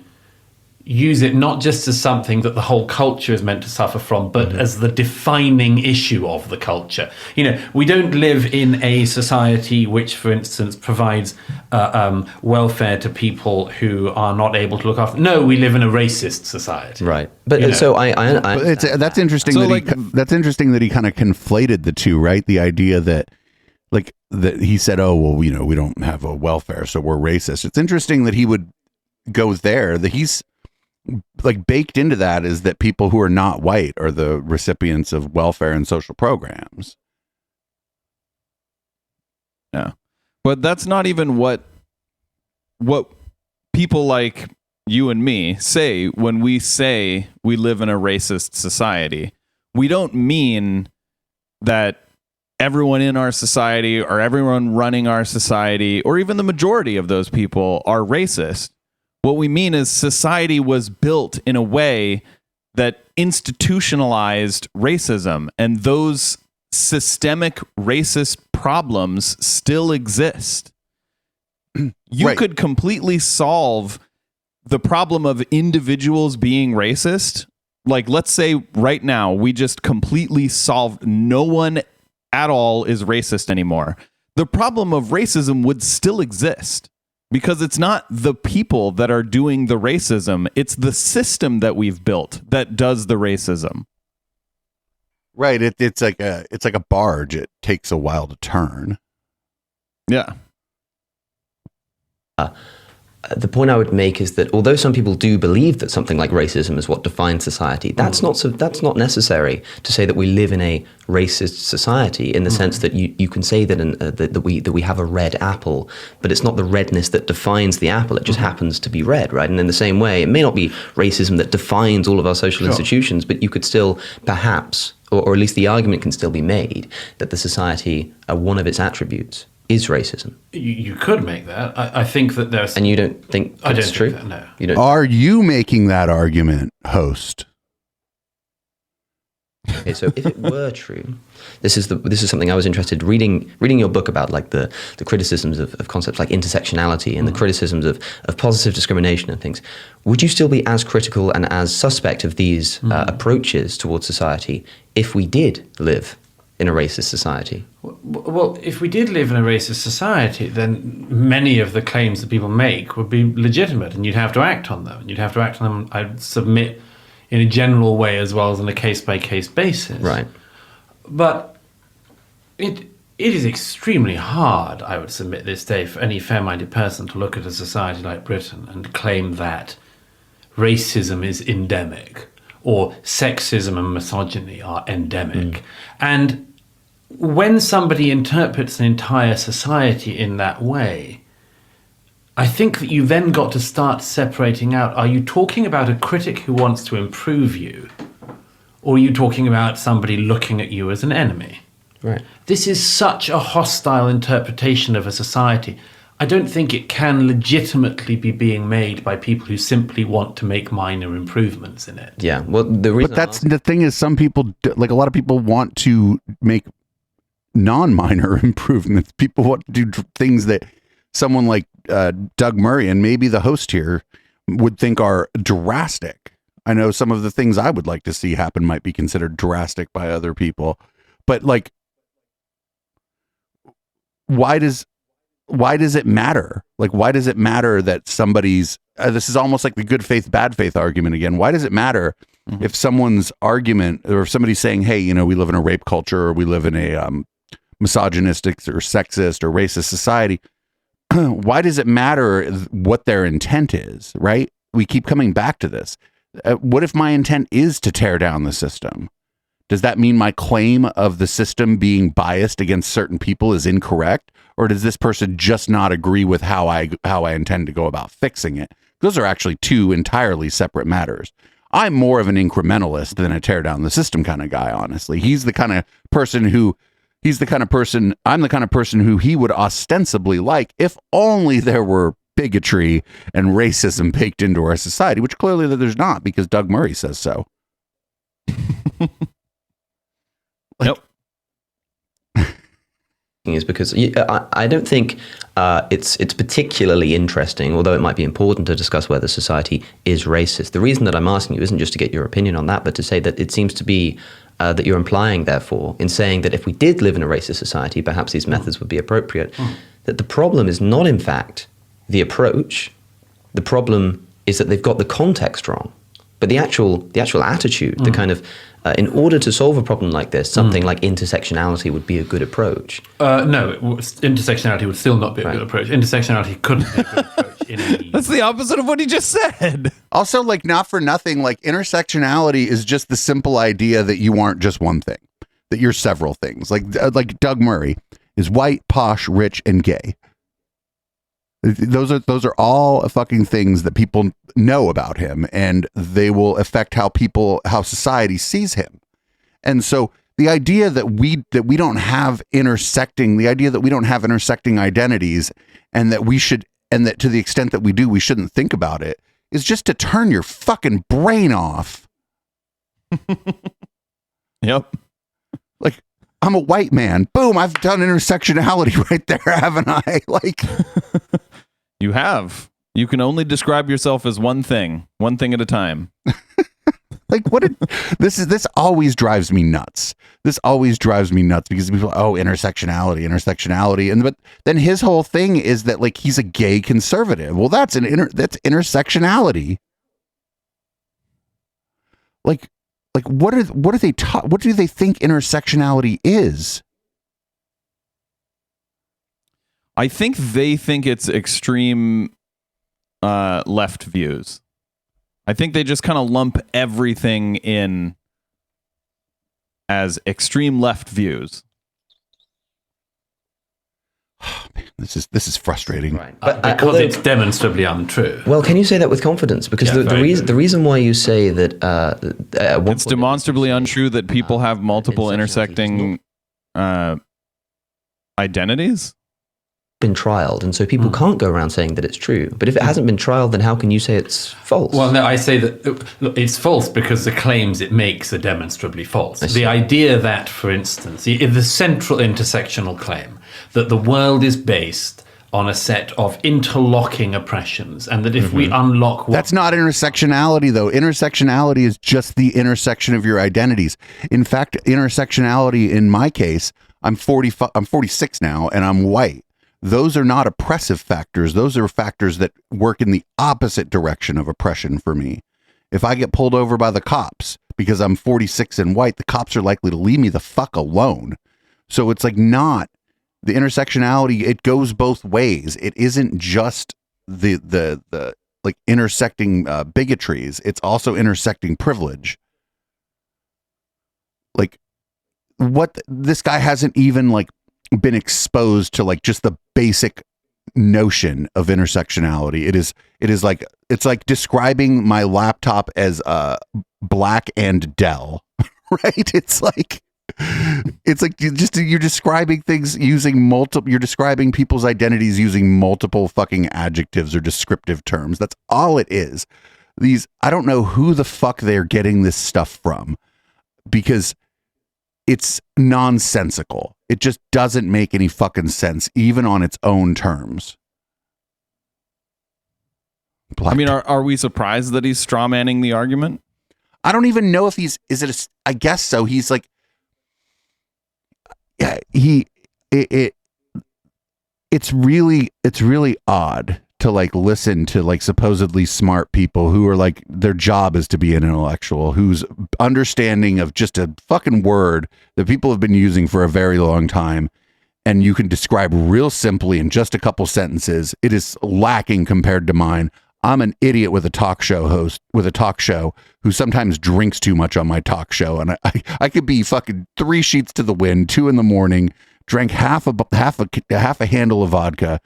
use it not just as something that the whole culture is meant to suffer from, but as the defining issue of the culture. We don't live in a society which, for instance, provides welfare to people who are not able to look after. No, we live in a racist society. Right. But so I that's interesting. So that's interesting that he kind of conflated the two, right? The idea that he said, oh, well, we don't have a welfare, so we're racist. It's interesting that he would go there, that he's like baked into that is that people who are not white are the recipients of welfare and social programs. Yeah. But that's not even what people like you and me say when we say we live in a racist society. We don't mean that everyone in our society or everyone running our society or even the majority of those people are racist. What we mean is society was built in a way that institutionalized racism, and those systemic racist problems still exist. You Right. could completely solve the problem of individuals being racist, like let's say right now we just completely solved, no one at all is racist anymore. The problem of racism would still exist because it's not the people that are doing the racism. It's the system that we've built that does the racism. Right. It's like a barge. It takes a while to turn. Yeah. The point I would make is that although some people do believe that something like racism is what defines society, that's not necessary to say that we live in a racist society in the sense that you can say that that we have a red apple, but it's not the redness that defines the apple. It just happens to be red, right? And in the same way, it may not be racism that defines all of our social institutions, but you could still perhaps, or at least the argument can still be made that the society, one of its attributes is racism. You could make that. I think that there's... And you don't think that's I don't true? Think that, no. You don't. Are you making that argument, host? Okay, so if it were true, this is something I was interested reading your book about, like the criticisms of concepts like intersectionality and the criticisms of positive discrimination and things. Would you still be as critical and as suspect of these approaches towards society if we did live in a racist society? Well, if we did live in a racist society, then many of the claims that people make would be legitimate, and you'd have to act on them. You'd have to act on them, I'd submit, in a general way as well as on a case-by-case basis. Right. But it is extremely hard, I would submit this day, for any fair-minded person to look at a society like Britain and claim that racism is endemic or sexism and misogyny are endemic. And when somebody interprets an entire society in that way, I think that you then got to start separating out, are you talking about a critic who wants to improve you, or are you talking about somebody looking at you as an enemy? Right. This is such a hostile interpretation of a society. I don't think it can legitimately be being made by people who simply want to make minor improvements in it. Yeah, well, the reason... But that's the thing is some people, like a lot of people want to make non-minor improvements. People want to do things that someone like Doug Murray and maybe the host here would think are drastic. I know some of the things I would like to see happen might be considered drastic by other people, but like, why does it matter? Like, why does it matter that somebody's, this is almost like the good faith, bad faith argument again. Why does it matter if someone's argument, or if somebody's saying, hey, you know, we live in a rape culture, or we live in a misogynistic or sexist or racist society? Why does it matter what their intent is, right? We keep coming back to this. What if my intent is to tear down the system? Does that mean my claim of the system being biased against certain people is incorrect? Or does this person just not agree with how I intend to go about fixing it? Those are actually two entirely separate matters. I'm more of an incrementalist than a tear down the system kind of guy, honestly. I'm the kind of person who he would ostensibly like if only there were bigotry and racism baked into our society, which clearly there's not, because Doug Murray says so. Yep. Is because I don't think it's particularly interesting, although it might be important to discuss whether society is racist. The reason that I'm asking you isn't just to get your opinion on that, but to say that it seems to be that you're implying, therefore, in saying that if we did live in a racist society, perhaps these methods would be appropriate. That the problem is not, in fact, the approach. The problem is that they've got the context wrong. But the actual attitude, the kind of, in order to solve a problem like this, something like intersectionality would be a good approach. No, intersectionality would still not be a good approach. Intersectionality couldn't be a good approach in any... That's the opposite of what he just said. Also, like, not for nothing, like, intersectionality is just the simple idea that you aren't just one thing, that you're several things. Like Doug Murray is white, posh, rich, and gay. Those are all fucking things that people know about him, and they will affect how society sees him. And so the idea that we don't have intersecting identities, and that to the extent that we do, we shouldn't think about it, is just to turn your fucking brain off. Yep. Like, I'm a white man. Boom, I've done intersectionality right there, haven't I? Like, you have. You can only describe yourself as one thing at a time. Like, this always drives me nuts. This always drives me nuts because people, intersectionality. But then his whole thing is that, like, he's a gay conservative. Well, that's intersectionality. Like what do they think intersectionality is? I think they think it's extreme left views. I think they just kind of lump everything in as extreme left views. Oh, man, this is frustrating. Right. But because it's demonstrably untrue. Well, can you say that with confidence? Because the reason why you say that it's demonstrably untrue that people have multiple intersecting identities. Been trialed, and so people can't go around saying that it's true. But if it hasn't been trialed, then how can you say it's false? Well, no, I say that look, it's false because the claims it makes are demonstrably false. The idea that, for instance, the central intersectional claim that the world is based on a set of interlocking oppressions, and that if we unlock... That's not intersectionality, though. Intersectionality is just the intersection of your identities. In fact, intersectionality, in my case, I'm 46 now, and I'm white. Those are not oppressive factors. Those are factors that work in the opposite direction of oppression for me. If I get pulled over by the cops because I'm 46 and white, the cops are likely to leave me the fuck alone. So it's like not the intersectionality. It goes both ways. It isn't just the like intersecting bigotries. It's also intersecting privilege. Like what this guy hasn't even like been exposed to, like, just the basic notion of intersectionality. It is like, it's like describing my laptop as Black and Dell, right? It's like you're describing things using you're describing people's identities using multiple fucking adjectives or descriptive terms. That's all it is. I don't know who the fuck they're getting this stuff from, because it's nonsensical. It just doesn't make any fucking sense, even on its own terms. I mean, are we surprised that he's strawmanning the argument? I don't even know if I guess so. He's like, yeah, it's really odd to like listen to like supposedly smart people who are like, their job is to be an intellectual, whose understanding of just a fucking word that people have been using for a very long time, and you can describe real simply in just a couple sentences. It is lacking compared to mine. I'm an idiot with a talk show who sometimes drinks too much on my talk show, and I could be fucking 3 sheets to the wind, 2 a.m, drank half a handle of vodka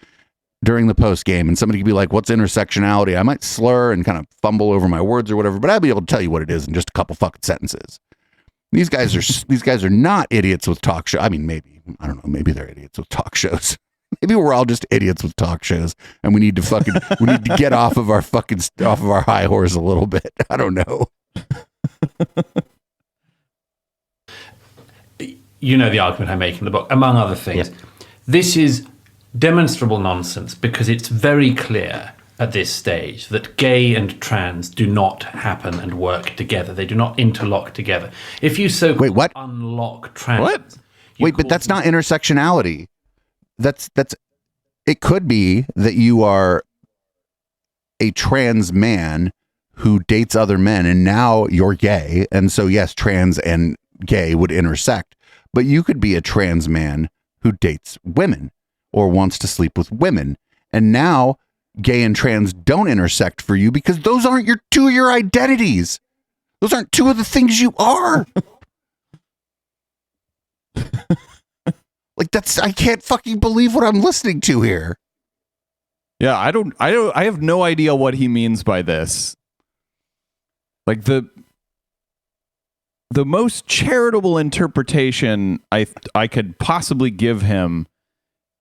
during the post game, and somebody could be like, what's intersectionality? I might slur and kind of fumble over my words or whatever, but I'd be able to tell you what it is in just a couple fucking sentences. These guys are not idiots with talk show. I mean, maybe, I don't know, maybe they're idiots with talk shows. Maybe we're all just idiots with talk shows, and we need to get off of our high horse a little bit. I don't know. You know the argument I make in the book, among other things. Yeah. This is demonstrable nonsense because it's very clear at this stage that gay and trans do not happen and work together. They do not interlock together. If you unlock trans... What? But that's not intersectionality. That's it could be that you are a trans man who dates other men, and now you're gay, and so yes, trans and gay would intersect. But you could be a trans man who dates women or wants to sleep with women, and now gay and trans don't intersect for you because those aren't two of your identities. Those aren't two of the things you are. Like, I can't fucking believe what I'm listening to here. Yeah, I have no idea what he means by this. Like, the most charitable interpretation I could possibly give him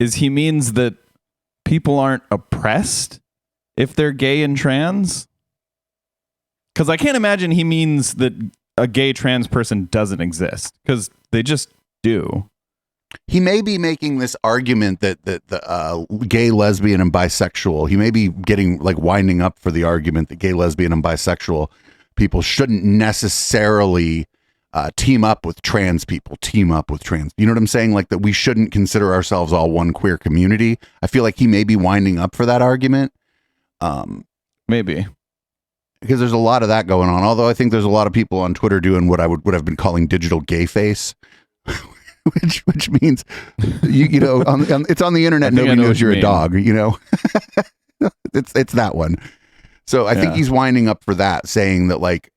is he means that people aren't oppressed if they're gay and trans. Because I can't imagine he means that a gay trans person doesn't exist, because they just do. He may be making this argument that the gay, lesbian, and bisexual. He may be getting like winding up for the argument that gay, lesbian, and bisexual people shouldn't necessarily team up with trans people. Team up with trans. You know what I'm saying? Like that we shouldn't consider ourselves all one queer community. I feel like he may be winding up for that argument. Maybe. Because there's a lot of that going on. Although I think there's a lot of people on Twitter doing what I would have been calling digital gay face. which means you know it's on the internet. Nobody knows you're a dog. You know, it's that one. So I think he's winding up for that, saying that like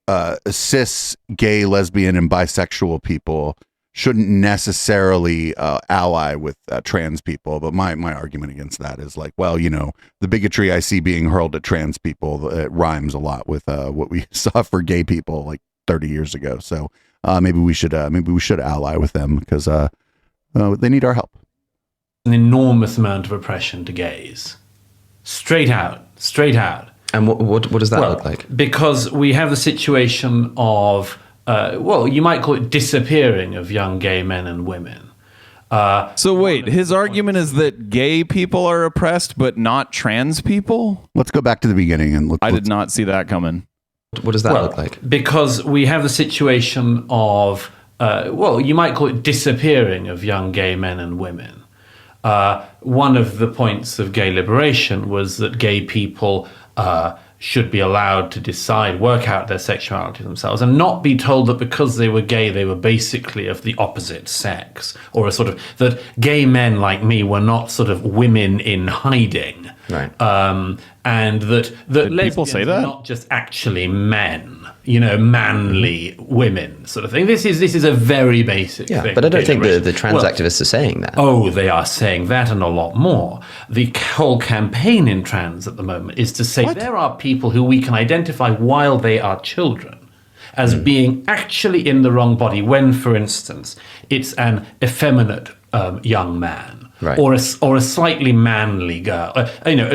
cis, gay, lesbian, and bisexual people shouldn't necessarily ally with trans people. But my argument against that is like, well, you know, the bigotry I see being hurled at trans people, it rhymes a lot with what we saw for gay people like 30 years ago. So. Maybe we should ally with them because they need our help. An enormous amount of oppression to gays, straight out. And what does that look like? Because we have the situation of you might call it disappearing of young gay men and women. So wait, his argument is that gay people are oppressed, but not trans people? Let's go back to the beginning and look. I did not see that coming. What does that look like? Because we have the situation of, you might call it disappearing of young gay men and women. One of the points of gay liberation was that gay people should be allowed to work out their sexuality themselves and not be told that because they were gay, they were basically of the opposite sex, or that gay men like me were not sort of women in hiding. Right. And that lesbians say that? are not just actually men, you know, manly women sort of thing. This is a very basic thing. But I don't think the trans activists are saying that. Oh, they are saying that and a lot more. The whole campaign in trans at the moment is to say there are people who we can identify while they are children as being actually in the wrong body when, for instance, it's an effeminate young man. Right. Or a slightly manly girl,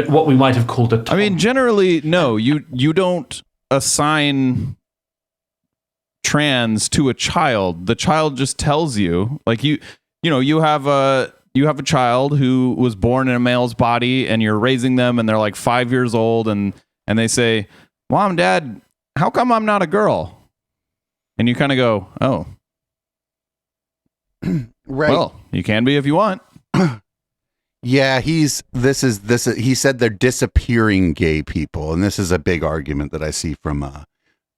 what we might have called a. I mean, generally, no. You don't assign trans to a child. The child just tells you, like you have a child who was born in a male's body, and you're raising them, and they're like 5 years old, and they say, "Mom, Dad, how come I'm not a girl?" And you kind of go, "Oh, right. Well, you can be if you want." Yeah, he said they're disappearing gay people, and this is a big argument that I see from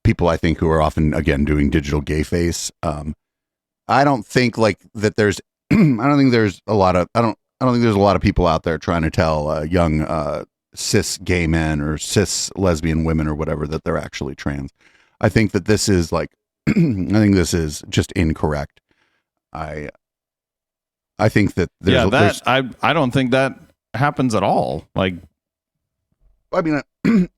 people I think who are often again doing digital gay face. I don't think like that there's I don't think there's a lot of people out there trying to tell young cis gay men or cis lesbian women or whatever that they're actually trans. I think that this is like I think this is just incorrect. I think that I don't think that happens at all. Like, I mean, you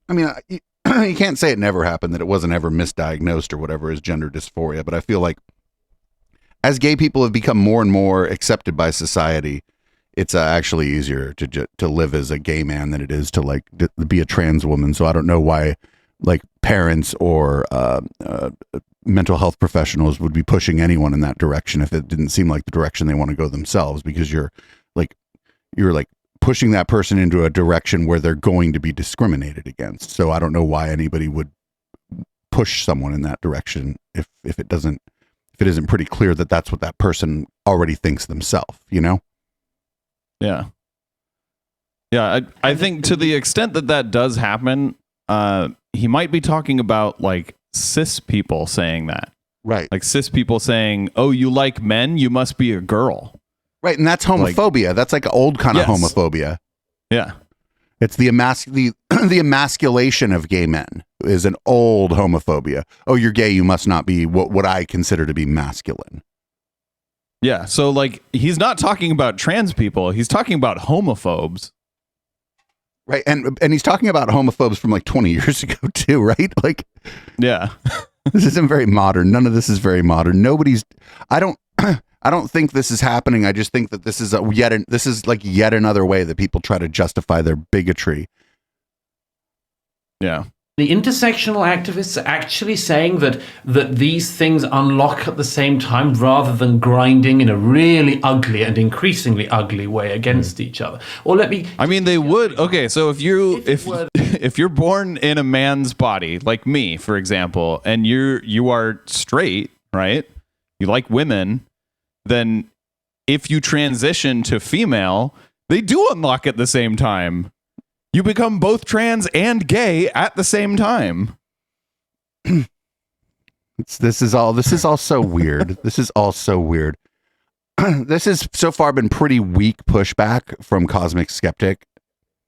can't say it never happened, that it wasn't ever misdiagnosed or whatever as gender dysphoria. But I feel like as gay people have become more and more accepted by society, it's actually easier to live as a gay man than it is to be a trans woman. So I don't know why like parents or mental health professionals would be pushing anyone in that direction if it didn't seem like the direction they want to go themselves, because you're pushing that person into a direction where they're going to be discriminated against. So I don't know why anybody would push someone in that direction if it isn't pretty clear that that's what that person already thinks themselves, you know? Yeah. Yeah, I think to the extent that does happen, he might be talking about like cis people saying that. Right. Like cis people saying, "Oh, you like men? You must be a girl." Right, and that's homophobia. That's like an old kind of homophobia. Yeah. It's the emasculation of gay men is an old homophobia. Oh, you're gay, you must not be what I consider to be masculine. Yeah, so like he's not talking about trans people, he's talking about homophobes. Right, and he's talking about homophobes from like 20 years ago too, right? Like, yeah, this isn't very modern. None of this is very modern. I don't think this is happening. I just think that this is yet another way that people try to justify their bigotry. Yeah, The intersectional activists are actually saying that these things unlock at the same time rather than grinding in a really ugly and increasingly ugly way against each other. Or they would. Okay, so if you're born in a man's body, like me, for example, and you are straight, right? You like women, then if you transition to female, they do unlock at the same time. You become both trans and gay at the same time. This is all so weird. This is all so weird. This has so far been pretty weak pushback from Cosmic Skeptic.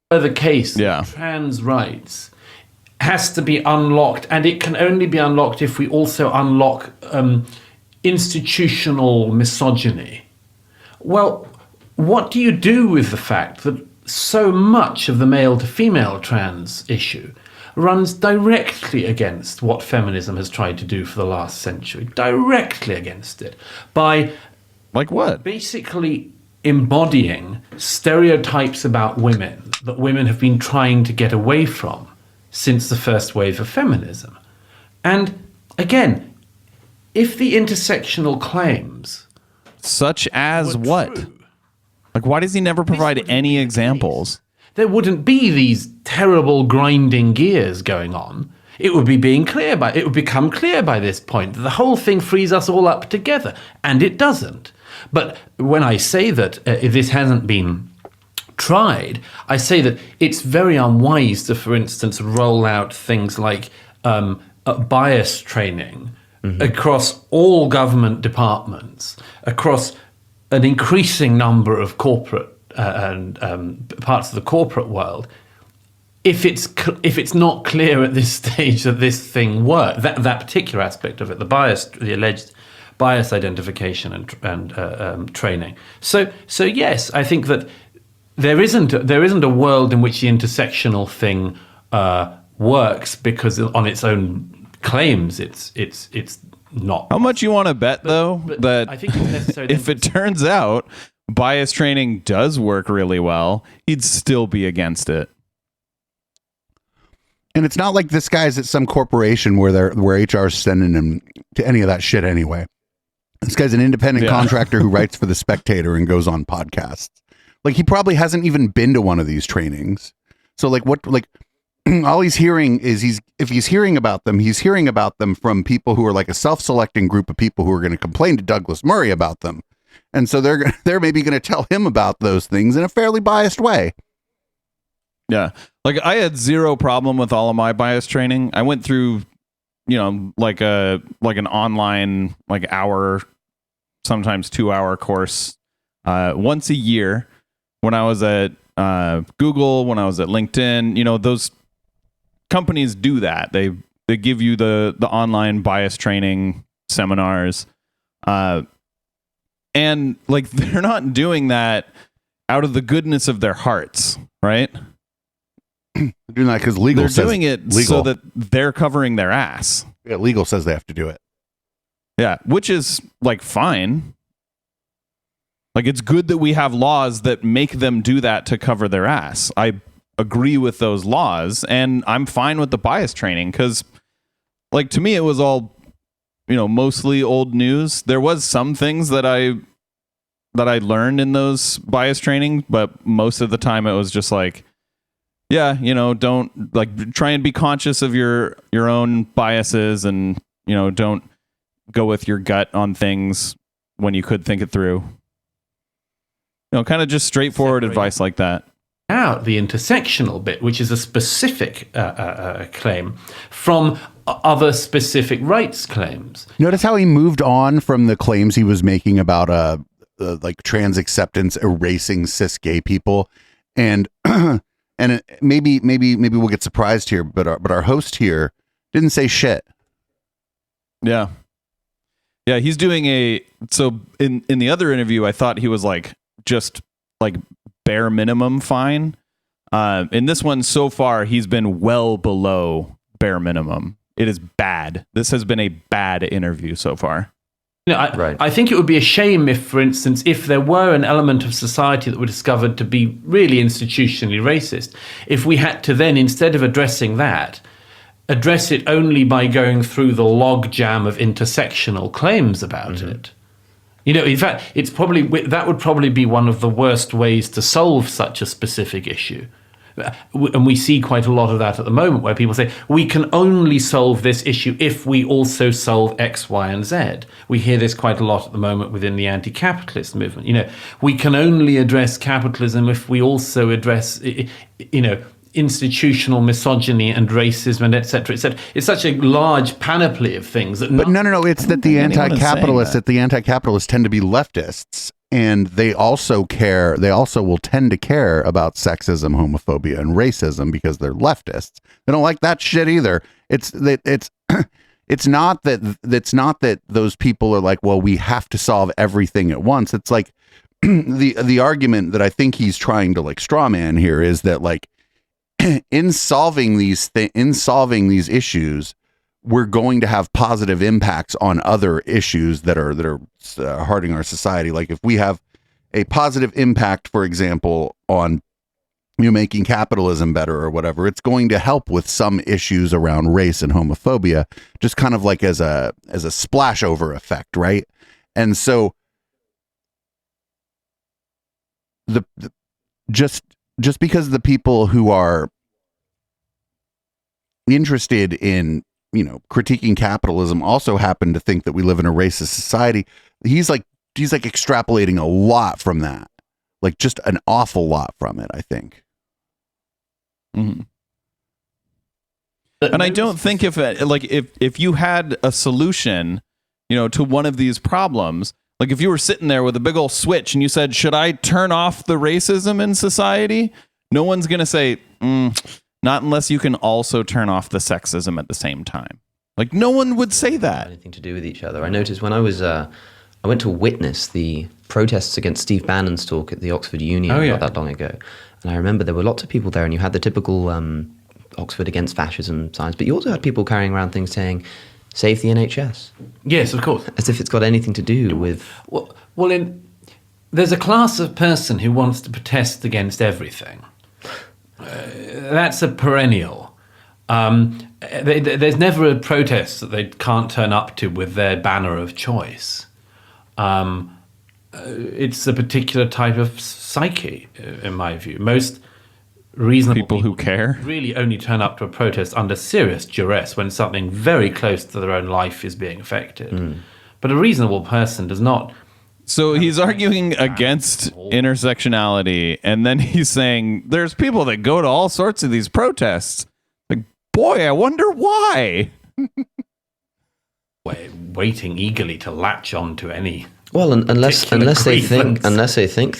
The case, trans rights has to be unlocked, and it can only be unlocked if we also unlock institutional misogyny. Well, what do you do with the fact that so much of the male to female trans issue runs directly against what feminism has tried to do for the last century, directly against it, by like what? Basically embodying stereotypes about women that women have been trying to get away from since the first wave of feminism. And again, if the intersectional claims, such as what? True, like, why does he never provide any examples? There wouldn't be these terrible grinding gears going on. It would become clear by this point that the whole thing frees us all up together, and it doesn't. But when I say that this hasn't been tried, I say that it's very unwise to, for instance, roll out things like bias training across all government departments, across an increasing number of corporate and parts of the corporate world, if it's not clear at this stage that this thing works, that particular aspect of it, the alleged bias identification and training. So yes, I think that there isn't a world in which the intersectional thing works, because on its own claims it's not. How much you want to bet, though, that I think it's necessary if it turns out bias training does work really well, he'd still be against it. And it's not like this guy's at some corporation where HR is sending him to any of that shit anyway. This guy's an independent contractor who writes for The Spectator and goes on podcasts. Like, he probably hasn't even been to one of these trainings. So all he's hearing is if he's hearing about them, he's hearing about them from people who are like a self-selecting group of people who are going to complain to Douglas Murray about them. And so they're maybe going to tell him about those things in a fairly biased way. Yeah. Like, I had zero problem with all of my bias training. I went through, like an online, hour, sometimes 2-hour course once a year when I was at Google, when I was at LinkedIn. Those companies do that. They give you the online bias training seminars. And they're not doing that out of the goodness of their hearts, right? They're doing that because legal they're says doing it so that they're covering their ass. Yeah, legal says they have to do it. Yeah, which is fine. It's good that we have laws that make them do that to cover their ass. I agree with those laws, and I'm fine with the bias training because, to me, it was all, mostly old news. There was some things that I learned in those bias training, but most of the time it was just don't try and be conscious of your own biases, and don't go with your gut on things when you could think it through. Kind of just straightforward advice like that. Out the intersectional bit, which is a specific claim, from other specific rights claims. Notice how he moved on from the claims he was making about trans acceptance erasing cis gay people, and maybe we'll get surprised here, but our host here didn't say shit. Yeah, he's doing so in the other interview, I thought he was just bare minimum fine. In this one so far, he's been well below bare minimum. It is bad. This has been a bad interview so far. I think it would be a shame if, for instance, if there were an element of society that were discovered to be really institutionally racist, if we had to then, instead of addressing that, address it only by going through the logjam of intersectional claims about it. You know, in fact, that would probably be one of the worst ways to solve such a specific issue. And we see quite a lot of that at the moment, where people say, we can only solve this issue if we also solve X, Y, and Z. We hear this quite a lot at the moment within the anti-capitalist movement. You know, we can only address capitalism if we also address, you know, institutional misogyny and racism and et cetera, et cetera. It's such a large panoply of things that. But no. It's that the anti-capitalists tend to be leftists, and they also care. They also will tend to care about sexism, homophobia, and racism because they're leftists. They don't like that shit either. It's not that those people are like, well, we have to solve everything at once. It's like the argument that I think he's trying to like straw man here is that like, in solving these issues, we're going to have positive impacts on other issues that are hurting our society. Like if we have a positive impact, for example, on making capitalism better or whatever, it's going to help with some issues around race and homophobia, just kind of like as a splashover effect, right? And so just because the people who are interested in, critiquing capitalism also happen to think that we live in a racist society, he's like extrapolating a lot from that, like just an awful lot from it, I think. Mm-hmm. And I don't think if you had a solution, to one of these problems, like if you were sitting there with a big old switch and you said, should I turn off the racism in society? No one's going to say, not unless you can also turn off the sexism at the same time. Like no one would say that. Anything to do with each other. I noticed when I was, I went to witness the protests against Steve Bannon's talk at the Oxford Union not that long ago. And I remember there were lots of people there, and you had the typical Oxford against fascism signs, but you also had people carrying around things saying, save the NHS. Yes, of course. As if it's got anything to do with... There's a class of person who wants to protest against everything. That's a perennial. There's never a protest that they can't turn up to with their banner of choice. It's a particular type of psyche, in my view. Most reasonable people who care really only turn up to a protest under serious duress when something very close to their own life is being affected. But a reasonable person does not. So he's arguing against intersectionality, and then he's saying there's people that go to all sorts of these protests. Like, boy, I wonder why. Waiting eagerly to latch on to any. Well, unless they think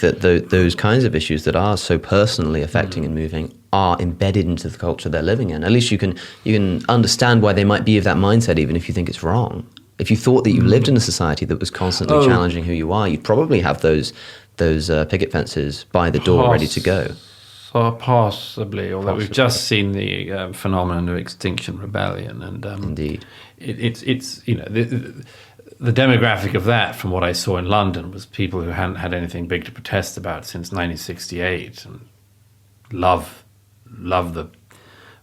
that those kinds of issues that are so personally affecting and moving are embedded into the culture they're living in. At least you can understand why they might be of that mindset, even if you think it's wrong. If you thought that you lived in a society that was constantly challenging who you are, you'd probably have those picket fences by the door ready to go. Possibly, although we've just seen the phenomenon of Extinction Rebellion, and indeed, it's the demographic of that, from what I saw in London, was people who hadn't had anything big to protest about since 1968, and love the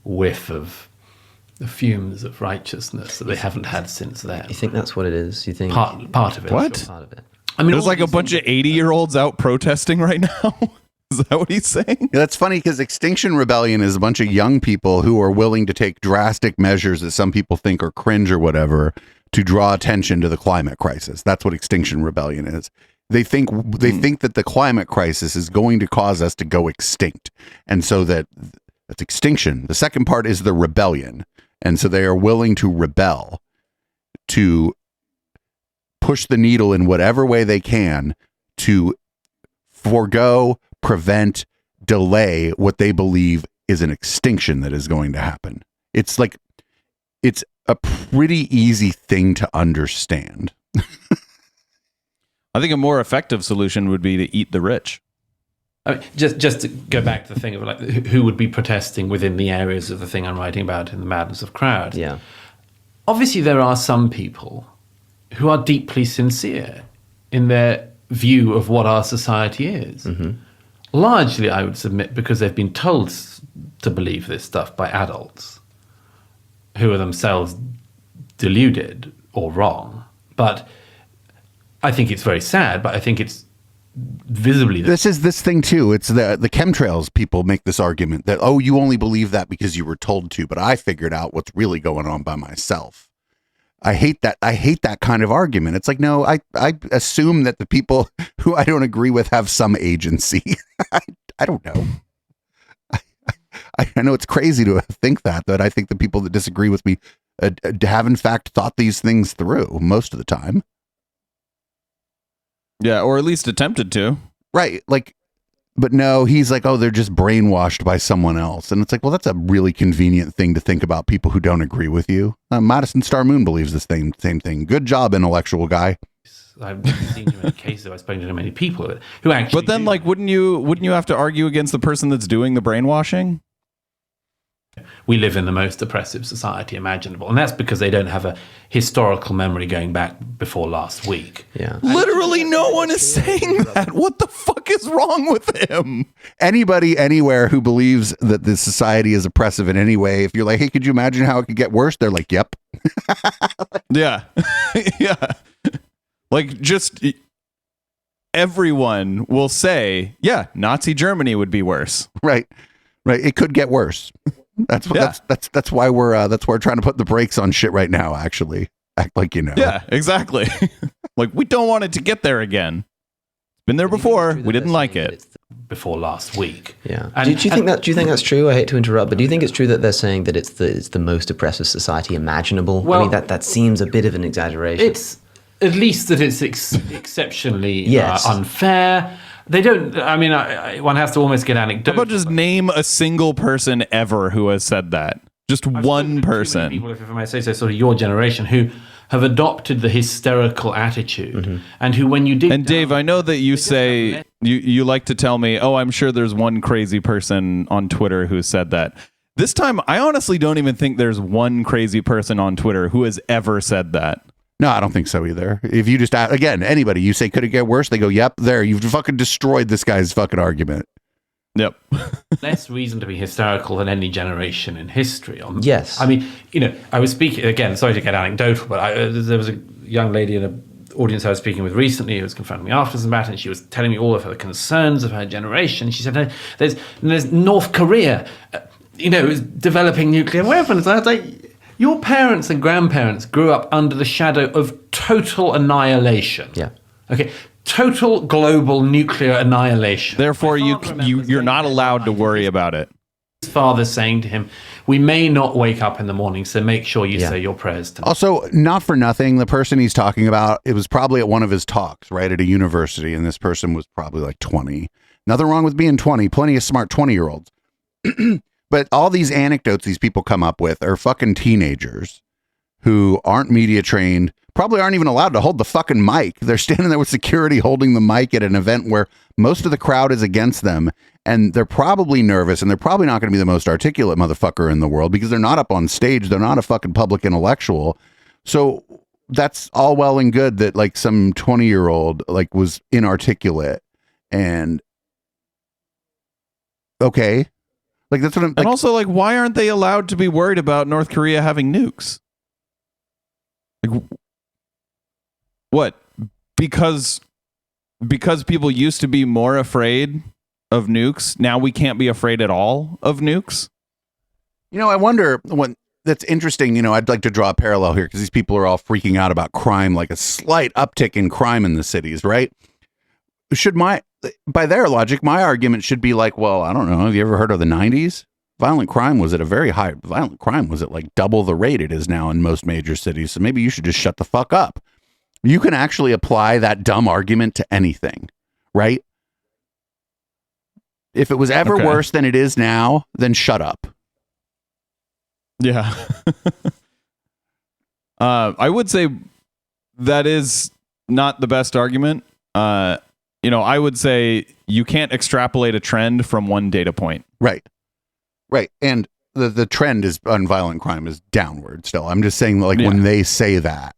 whiff of the fumes of righteousness that they haven't had since then. You think that's what it is? You think part of it? What? Part of it. I mean, there's like a bunch of 80-year-olds out protesting right now. Is that what he's saying? Yeah, that's funny because Extinction Rebellion is a bunch of young people who are willing to take drastic measures that some people think are cringe or whatever to draw attention to the climate crisis. That's what Extinction Rebellion is. They think that the climate crisis is going to cause us to go extinct, and so that's extinction. The second part is the rebellion, and so they are willing to rebel, to push the needle in whatever way they can to forego, prevent, delay what they believe is an extinction that is going to happen. It's a pretty easy thing to understand. I think a more effective solution would be to eat the rich. I mean, just to go back to the thing of like who would be protesting within the areas of the thing I'm writing about in The Madness of Crowds. Yeah. Obviously, there are some people who are deeply sincere in their view of what our society is. Mm-hmm. Largely, I would submit, because they've been told to believe this stuff by adults who are themselves deluded or wrong. But I think it's very sad, but I think it's visibly... This is this thing too. It's the chemtrails people make this argument that, oh, you only believe that because you were told to, but I figured out what's really going on by myself. I hate that kind of argument. It's like, no, I assume that the people who I don't agree with have some agency. I don't know. I know it's crazy to think that I think the people that disagree with me have in fact thought these things through most of the time. Yeah, or at least attempted to. Right. Like, but no, he's like, oh, they're just brainwashed by someone else. And it's like, well, that's a really convenient thing to think about people who don't agree with you. Madison Star Moon believes the same thing. Good job, intellectual guy. I've seen too many cases. I've spoken to many people who actually. But then, like, wouldn't you have to argue against the person that's doing the brainwashing? We live in the most oppressive society imaginable, and that's because they don't have a historical memory going back before last week. Yeah. Literally, no one is saying that. What the fuck is wrong with him? Anybody anywhere who believes that this society is oppressive in any way, if you're like, hey, could you imagine how it could get worse? They're like, yep. Yeah. Yeah. Like, just everyone will say, yeah, Nazi Germany would be worse. Right. It could get worse. That's why we're trying to put the brakes on shit right now. Actually, act like you know. Yeah, exactly. Like, we don't want it to get there again. Been there before. We didn't like it. Before last week. Yeah. Do you think that's true? I hate to interrupt, but do you think it's true that they're saying that it's the most oppressive society imaginable? Well, I mean, that seems a bit of an exaggeration. It's at least that it's exceptionally Yes. unfair. They don't. I mean, one has to almost get anecdotal. How about just name a single person ever who has said that? Just one person. People, if I may say so, sort of your generation, who have adopted the hysterical attitude, and who, when you dig And Dave, I know that you say you like to tell me, oh, I'm sure there's one crazy person on Twitter who said that. This time, I honestly don't even think there's one crazy person on Twitter who has ever said that. No, I don't think so either. If you just, again, anybody, you say, could it get worse? They go, yep, there, you've fucking destroyed this guy's fucking argument. Yep. less reason to be hysterical than any generation in history. Yes. I mean, I was speaking, again, sorry to get anecdotal, but there was a young lady in an audience I was speaking with recently who was confronting me afterwards about it, and she was telling me all of her concerns of her generation. She said, no, there's North Korea, is developing nuclear weapons. I was like, your parents and grandparents grew up under the shadow of total annihilation. Yeah. Okay. Total global nuclear annihilation. Therefore, you're not allowed to worry about it. His father saying to him, we may not wake up in the morning, so make sure you say your prayers tonight. Also, not for nothing, the person he's talking about, it was probably at one of his talks, right, at a university, and this person was probably like 20. Nothing wrong with being 20. Plenty of smart 20-year-olds. But all these anecdotes these people come up with are fucking teenagers who aren't media trained, probably aren't even allowed to hold the fucking mic. They're standing there with security holding the mic at an event where most of the crowd is against them, and they're probably nervous, and they're probably not going to be the most articulate motherfucker in the world because they're not up on stage. They're not a fucking public intellectual. So that's all well and good that like some 20-year-old like was inarticulate and okay. Like that's what I'm like, And also, like, why aren't they allowed to be worried about North Korea having nukes? Like, what? Because people used to be more afraid of nukes. Now we can't be afraid at all of nukes. I wonder when that's interesting. I'd like to draw a parallel here because these people are all freaking out about crime, like a slight uptick in crime in the cities, right? By their logic, my argument should be like, well, I don't know. Have you ever heard of the 90s? Violent crime was at like double the rate it is now in most major cities. So maybe you should just shut the fuck up. You can actually apply that dumb argument to anything, right? If it was ever worse than it is now, then shut up. Yeah. I would say that is not the best argument. I would say you can't extrapolate a trend from one data point. Right. And the trend is on violent crime is downward still. I'm just saying when they say that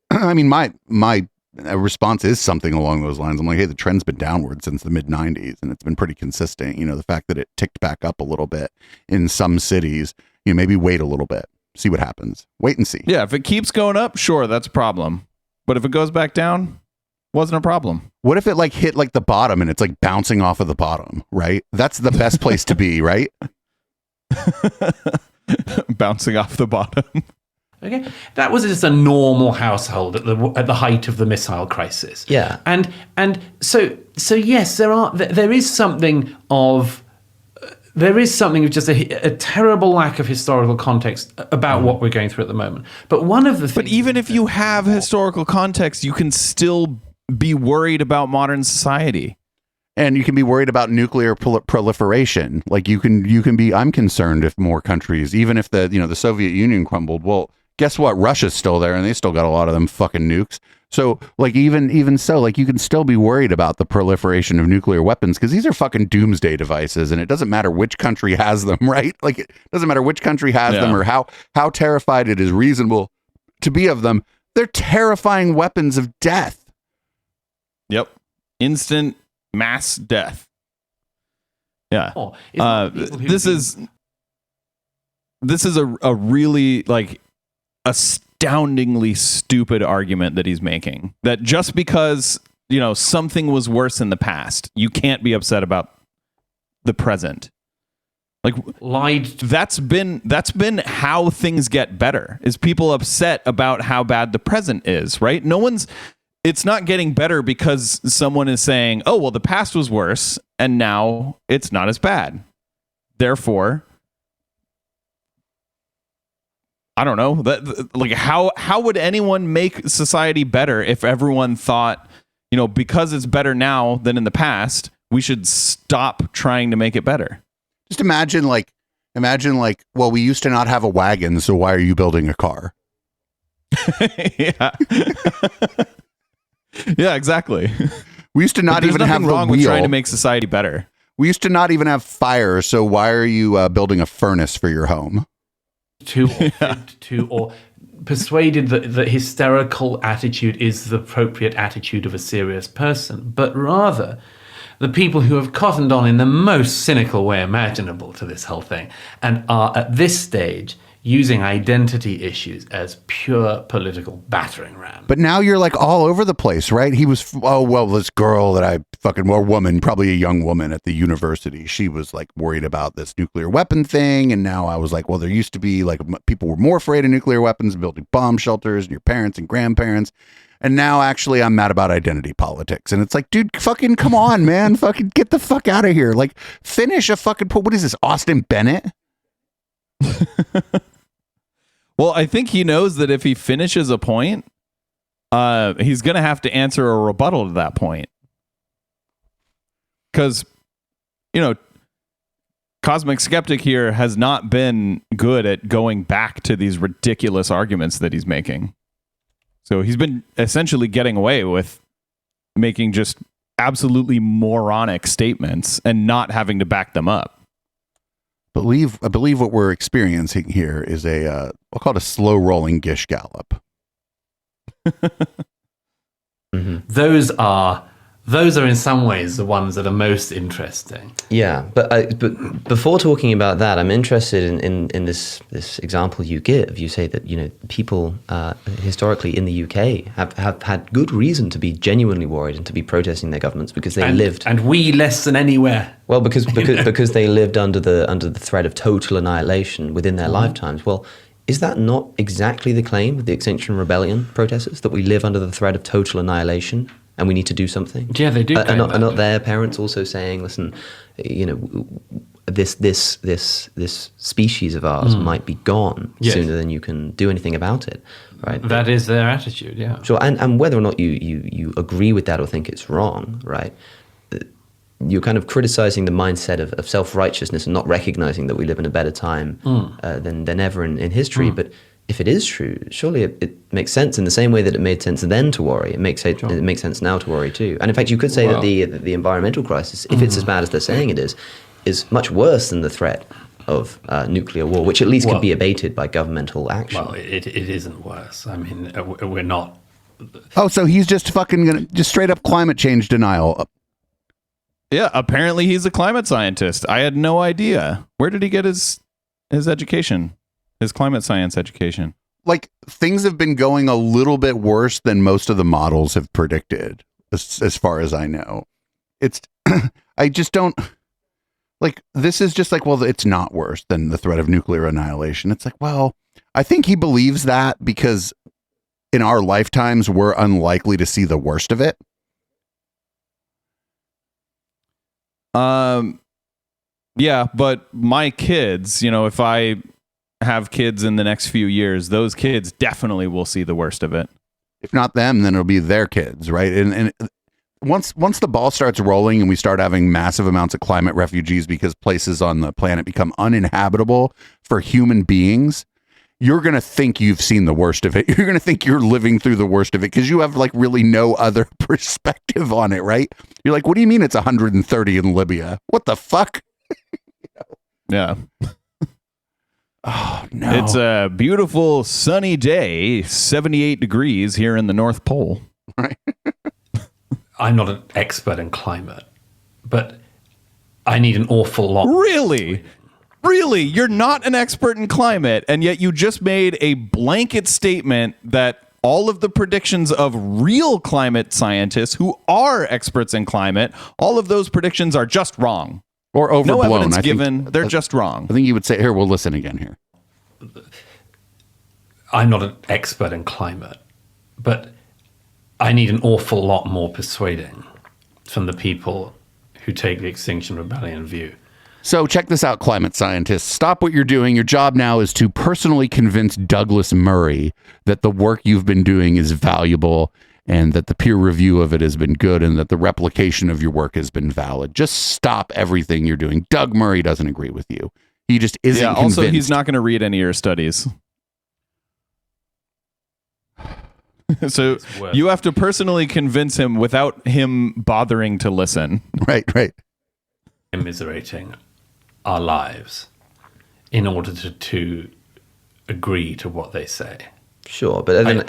I mean, my response is something along those lines. I'm like, hey, the trend's been downward since the mid 90s and it's been pretty consistent. The fact that it ticked back up a little bit in some cities, maybe wait a little bit. See what happens. Wait and see. Yeah, if it keeps going up, sure, that's a problem. But if it goes back down, wasn't a problem. What if it like hit like the bottom and it's like bouncing off of the bottom, right? That's the best place to be, right? Bouncing off the bottom. Okay, that was just a normal household at the height of the missile crisis. Yeah. and so yes, there is something of just a terrible lack of historical context about what we're going through at the moment. But one of the things, But even if you have historical context, you can still be worried about modern society. And you can be worried about nuclear proliferation. Like you can be. I'm concerned if more countries, even if the Soviet Union crumbled. Well, guess what? Russia's still there, and they still got a lot of them fucking nukes. So, like, even so, like, you can still be worried about the proliferation of nuclear weapons because these are fucking doomsday devices, and it doesn't matter which country has them, right? Like, it doesn't matter which country has them or how terrified it is reasonable to be of them. They're terrifying weapons of death. Yep. Instant mass death. Yeah. This is a really like astoundingly stupid argument that he's making, that just because something was worse in the past, you can't be upset about the present. Like, that's been how things get better, is people upset about how bad the present is, right? It's not getting better because someone is saying, oh, well, the past was worse and now it's not as bad, therefore I don't know. Like, how would anyone make society better if everyone thought, because it's better now than in the past, we should stop trying to make it better? Just imagine like, well, we used to not have a wagon, so why are you building a car? Yeah. Yeah, exactly. We used to not even have the wrong wheel. With trying to make society better. We used to not even have fire, so why are you building a furnace for your home? Or persuaded that hysterical attitude is the appropriate attitude of a serious person, but rather the people who have cottoned on in the most cynical way imaginable to this whole thing and are at this stage using identity issues as pure political battering ram. But now you're like all over the place, right? He was, this girl that I fucking, or woman, probably a young woman at the university, she was like worried about this nuclear weapon thing. And now I was like, well, there used to be like people were more afraid of nuclear weapons, building bomb shelters, and your parents and grandparents. And now actually I'm mad about identity politics. And it's like, dude, fucking come on, man. Fucking get the fuck out of here. Like, finish a fucking, what is this, Austin Bennett? Well, I think he knows that if he finishes a point, he's going to have to answer a rebuttal to that point. Because, Cosmic Skeptic here has not been good at going back to these ridiculous arguments that he's making. So he's been essentially getting away with making just absolutely moronic statements and not having to back them up. I believe what we're experiencing here is we'll call it a slow rolling Gish Gallop. Mm-hmm. Those are in some ways the ones that are most interesting. Yeah, but before talking about that, I'm interested in this example you give. You say that people historically in the UK have had good reason to be genuinely worried and to be protesting their governments because they lived, and we less than anywhere. Well, because they lived under the threat of total annihilation within their lifetimes. Well, is that not exactly the claim of the Extinction Rebellion protesters, that we live under the threat of total annihilation? And we need to do something. Yeah, they do. Are not their parents also saying, "Listen, this species of ours might be gone sooner than you can do anything about it." Right. That is their attitude. Yeah. Sure. And whether or not you agree with that or think it's wrong, right? You're kind of criticizing the mindset of self-righteousness and not recognizing that we live in a better time than ever in history. But if it is true, surely it makes sense in the same way that it made sense then to worry. It makes sense now to worry too. And in fact, you could say that the environmental crisis, if it's as bad as they're saying it is much worse than the threat of nuclear war, which at least could be abated by governmental action. Well, it isn't worse. I mean, we're not. Oh, so he's just fucking gonna just straight up climate change denial. Yeah, apparently he's a climate scientist. I had no idea. Where did he get his education? his climate science education. Like, things have been going a little bit worse than most of the models have predicted, as far as I know. It's, I just don't, like, this is just like, well, it's not worse than the threat of nuclear annihilation. It's like, well, I think he believes that because in our lifetimes, we're unlikely to see the worst of it. Yeah, but my kids, you know, if I have kids in the next few years, those kids definitely will see the worst of it. If not them, then it'll be their kids, right? And once the ball starts rolling and we start having massive amounts of climate refugees because places on the planet become uninhabitable for human beings, you're going to think you've seen the worst of it. You're going to think you're living through the worst of it because you have like really no other perspective on it, right? You're like, what do you mean it's 130 in Libya? What the fuck? Yeah. Oh, no. It's a beautiful sunny day, 78 degrees here in the North Pole. Right. I'm not an expert in climate, but I need an awful lot. Really? Really? You're not an expert in climate, and yet you just made a blanket statement that all of the predictions of real climate scientists who are experts in climate, all of those predictions are just wrong. Or overblown. No evidence I given. think, They're just wrong. I think you would say, here, we'll listen again here. I'm not an expert in climate, but I need an awful lot more persuading from the people who take the Extinction Rebellion view. So check this out, climate scientists. Stop what you're doing. Your job now is to personally convince Douglas Murray that the work you've been doing is valuable and that the peer review of it has been good and that the replication of your work has been valid. Just stop everything you're doing. Doug Murray doesn't agree with you. He just isn't convinced. Also, he's not going to read any of your studies. So you have to personally convince him without him bothering to listen. Right. Immiserating our lives in order to agree to what they say. Sure, but then,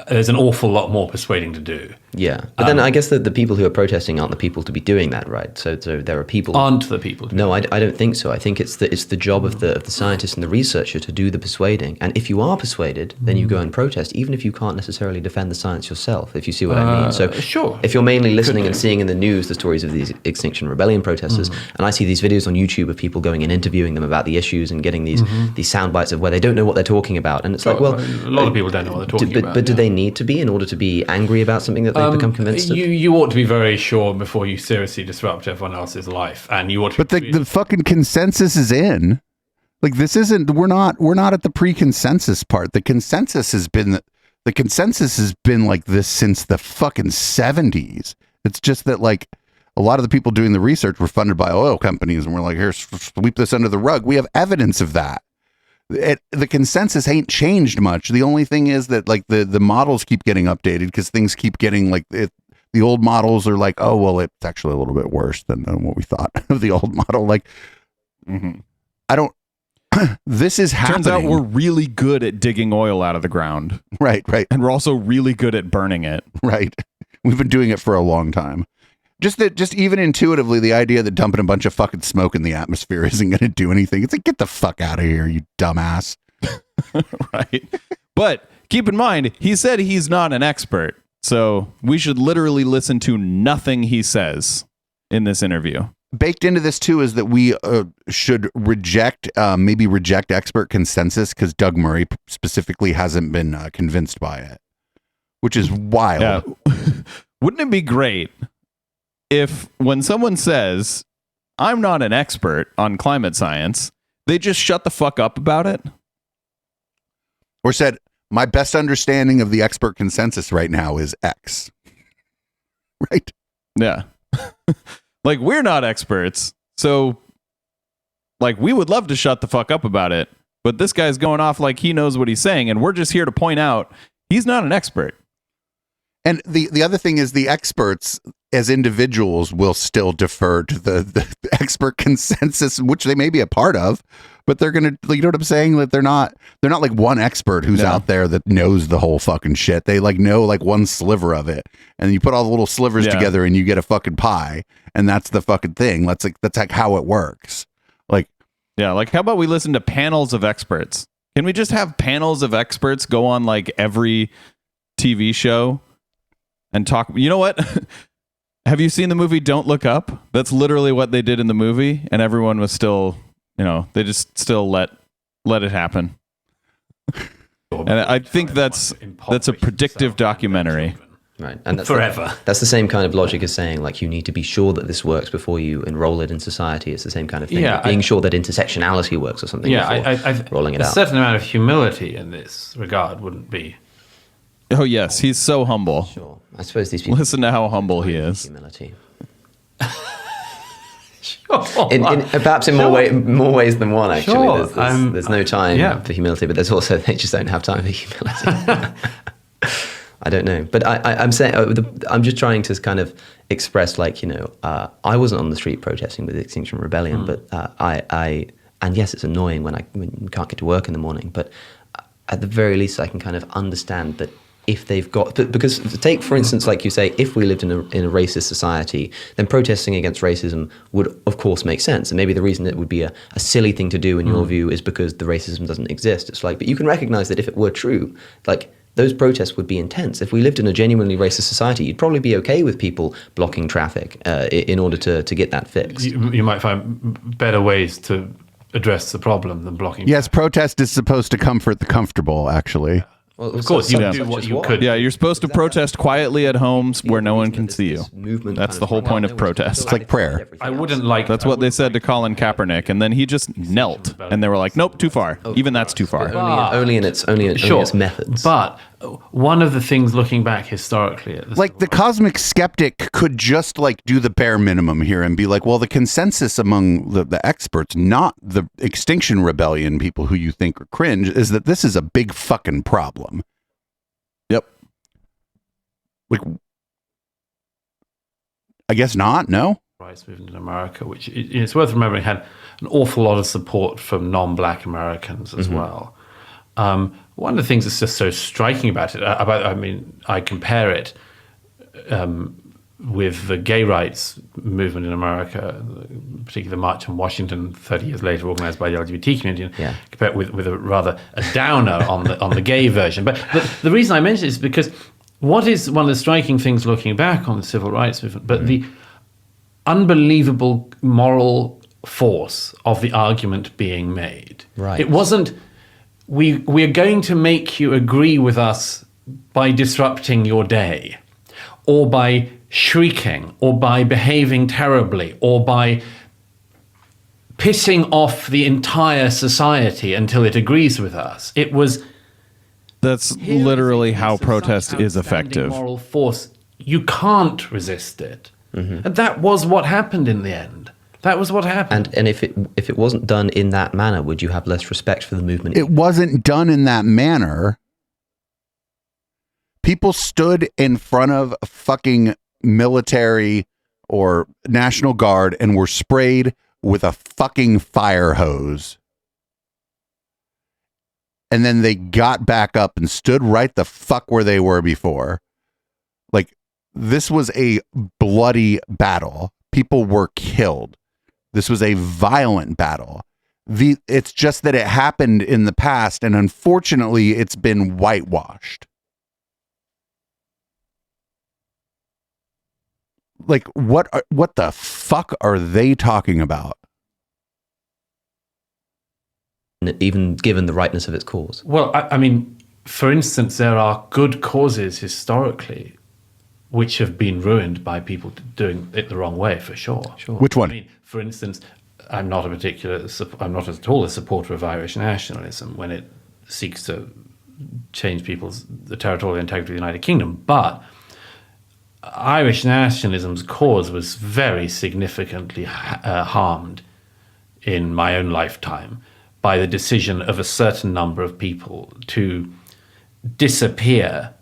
there's an awful lot more persuading to do. yeah. But then I guess that the people who are protesting aren't the people to be doing that, right? So there are people. Aren't the people? No, I don't think so. I think it's the job of the scientist and the researcher to do the persuading. And if you are persuaded, then you go and protest, even if you can't necessarily defend the science yourself. If you see what I mean. So sure. If you're mainly listening and seeing in the news the stories of these Extinction Rebellion protesters, and I see these videos on YouTube of people going and interviewing them about the issues and getting these sound bites of where they don't know what they're talking about, and it's like, well, a lot of people don't know what they're talking about. But do they need to be in order to be angry about something that they've become convinced of? You ought to be very sure before you seriously disrupt everyone else's life, and you ought to. But the fucking consensus is in. Like, this isn't. We're not at the pre-consensus part. The consensus has been like this since the fucking 70s. It's just that, like, a lot of the people doing the research were funded by oil companies, and we're like, here, sweep this under the rug. We have evidence of that. The consensus ain't changed much. The only thing is that, like, the models keep getting updated because things keep getting, like, the old models are like, oh, well, it's actually a little bit worse than what we thought of the old model. Like, I don't, this is happening. Turns out we're really good at digging oil out of the ground. Right. And we're also really good at burning it. Right. We've been doing it for a long time. Just even intuitively, the idea that dumping a bunch of fucking smoke in the atmosphere isn't going to do anything. It's like, get the fuck out of here, you dumbass. Right. But keep in mind, he said he's not an expert. So we should literally listen to nothing he says in this interview. Baked into this, too, is that we should reject expert consensus because Doug Murray specifically hasn't been convinced by it, which is wild. Yeah. Wouldn't it be great if when someone says, I'm not an expert on climate science, they just shut the fuck up about it? Or said, my best understanding of the expert consensus right now is X. Right? Yeah. Like, we're not experts, so, like, we would love to shut the fuck up about it, but this guy's going off like he knows what he's saying, and we're just here to point out he's not an expert. And the other thing is the experts as individuals will still defer to the expert consensus, which they may be a part of, but they're going to, you know what I'm saying? That they're not like one expert who's out there that knows the whole fucking shit. They like know like one sliver of it, and you put all the little slivers together and you get a fucking pie, and that's the fucking thing. That's like how it works. Like, yeah. Like, how about we listen to panels of experts? Can we just have panels of experts go on like every TV show and talk? You know what? Have you seen the movie Don't Look Up? That's literally what they did in the movie, and everyone was still, they just still let it happen. And I think that's a predictive documentary. Right, and that's forever. That's the same kind of logic as saying, like, you need to be sure that this works before you enroll it in society. It's the same kind of thing. Yeah, being sure that intersectionality works or something. Yeah, before rolling it a out. certain amount of humility in this regard wouldn't be. Oh yes, he's so humble. Sure, I suppose these people. Listen to how humble he is. Humility. Sure. Perhaps in more ways than one. Actually, Sure, there's no time yeah. for humility, but there's also they just don't have time for humility. I don't know, but I'm saying I'm just trying to kind of express, like, I wasn't on the street protesting with the Extinction Rebellion, but and yes, it's annoying when you can't get to work in the morning, but at the very least, I can kind of understand that if they've got, because take for instance, like you say, if we lived in a racist society, then protesting against racism would of course make sense, and maybe the reason it would be a silly thing to do in your view is because the racism doesn't exist. It's like, but you can recognize that if it were true, like, those protests would be intense. If we lived in a genuinely racist society, you'd probably be okay with people blocking traffic in order to get that fixed. You might find better ways to address the problem than blocking. Yes, protest is supposed to comfort the comfortable, actually. Well, Of course, you do what you could. Yeah, you're supposed to protest quietly at homes where no one can see you. That's the whole point of protest. It's like prayer. I wouldn't like. That's what they said to Colin Kaepernick, and then he just knelt, and they were like, "Nope, too far. Even that's too far." Only in its methods. But one of the things, looking back historically, at Like, the cosmic skeptic could just like do the bare minimum here and be like, well, the consensus among the experts, not the Extinction Rebellion people who you think are cringe, is that this is a big fucking problem. Yep. Like, I guess not. No. rights movement in America, which it's worth remembering had an awful lot of support from non-black Americans as well. One of the things that's just so striking about it, I compare it with the gay rights movement in America, particularly the March on Washington 30 years later, organized by the LGBT community, and compare it with a rather a downer on the gay version. But the reason I mention it is because what is one of the striking things looking back on the civil rights movement, but the unbelievable moral force of the argument being made. Right. It wasn't, we are going to make you agree with us by disrupting your day, or by shrieking, or by behaving terribly, or by pissing off the entire society until it agrees with us. It was... That's literally how protest is effective. Moral force. You can't resist it. And that was what happened in the end. That was what happened. And if it wasn't done in that manner, would you have less respect for the movement? It wasn't done in that manner. People stood in front of a fucking military or National Guard and were sprayed with a fucking fire hose. And then they got back up and stood right the fuck where they were before. Like, this was a bloody battle. People were killed. This was a violent battle. It's just that it happened in the past, and unfortunately, it's been whitewashed. Like, what the fuck are they talking about? Even given the rightness of its cause. Well, I mean, for instance, there are good causes historically which have been ruined by people doing it the wrong way, for sure. Which one? I mean, for instance, I'm not at all a supporter of Irish nationalism when it seeks to change the territorial integrity of the United Kingdom, but Irish nationalism's cause was very significantly harmed in my own lifetime by the decision of a certain number of people to disappear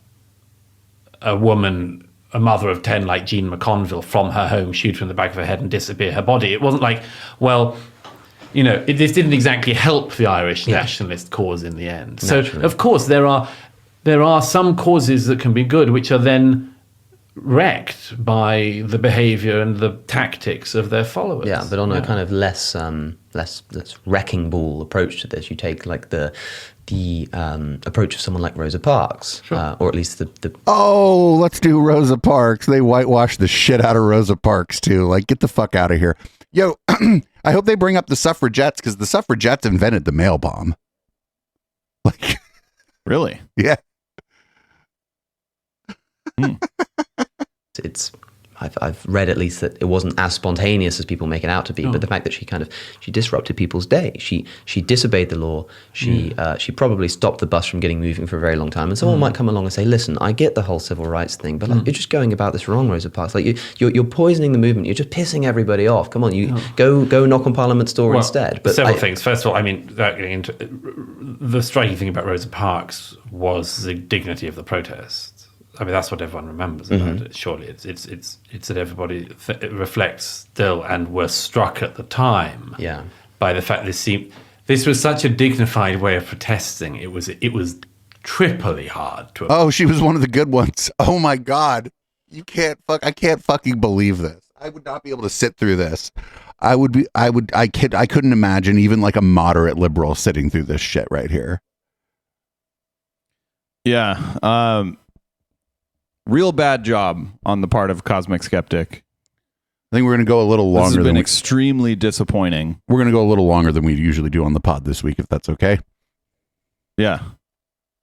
a woman, a mother of 10 like Jean McConville, from her home, shoot her in the back of her head and disappear her body. It wasn't like, well, this didn't exactly help the Irish nationalist cause in the end. Naturally. So, of course, there are some causes that can be good, which are then wrecked by the behavior and the tactics of their followers. Yeah, but on a kind of less wrecking ball approach to this, you take like the approach of someone like Rosa Parks, or at least the Oh, let's do Rosa Parks. They whitewashed the shit out of Rosa Parks too. Like, get the fuck out of here. Yo, I hope they bring up the suffragettes, because the suffragettes invented the mail bomb. Like, Really? yeah. it's I've read at least that it wasn't as spontaneous as people make it out to be, but the fact that she disrupted people's day, she disobeyed the law, she probably stopped the bus from getting moving for a very long time, and someone might come along and say, listen, I get the whole civil rights thing, but like, you're just going about this wrong, Rosa Parks. Like you're poisoning the movement. You're just pissing everybody off. Come on, go knock on Parliament's door instead. But several things. First of all, I mean, the striking thing about Rosa Parks was the dignity of the protests. I mean, that's what everyone remembers about it. Surely, it's that everybody it reflects still, and were struck at the time by the fact this was such a dignified way of protesting. It was triply hard to. Oh, she was one of the good ones. Oh my God, I can't fucking believe this. I would not be able to sit through this. I couldn't imagine even like a moderate liberal sitting through this shit right here. Yeah. Real bad job on the part of Cosmic Skeptic. I think we're going to go a little longer. This has been extremely disappointing. We're going to go a little longer than we usually do on the pod this week, if that's okay. Yeah.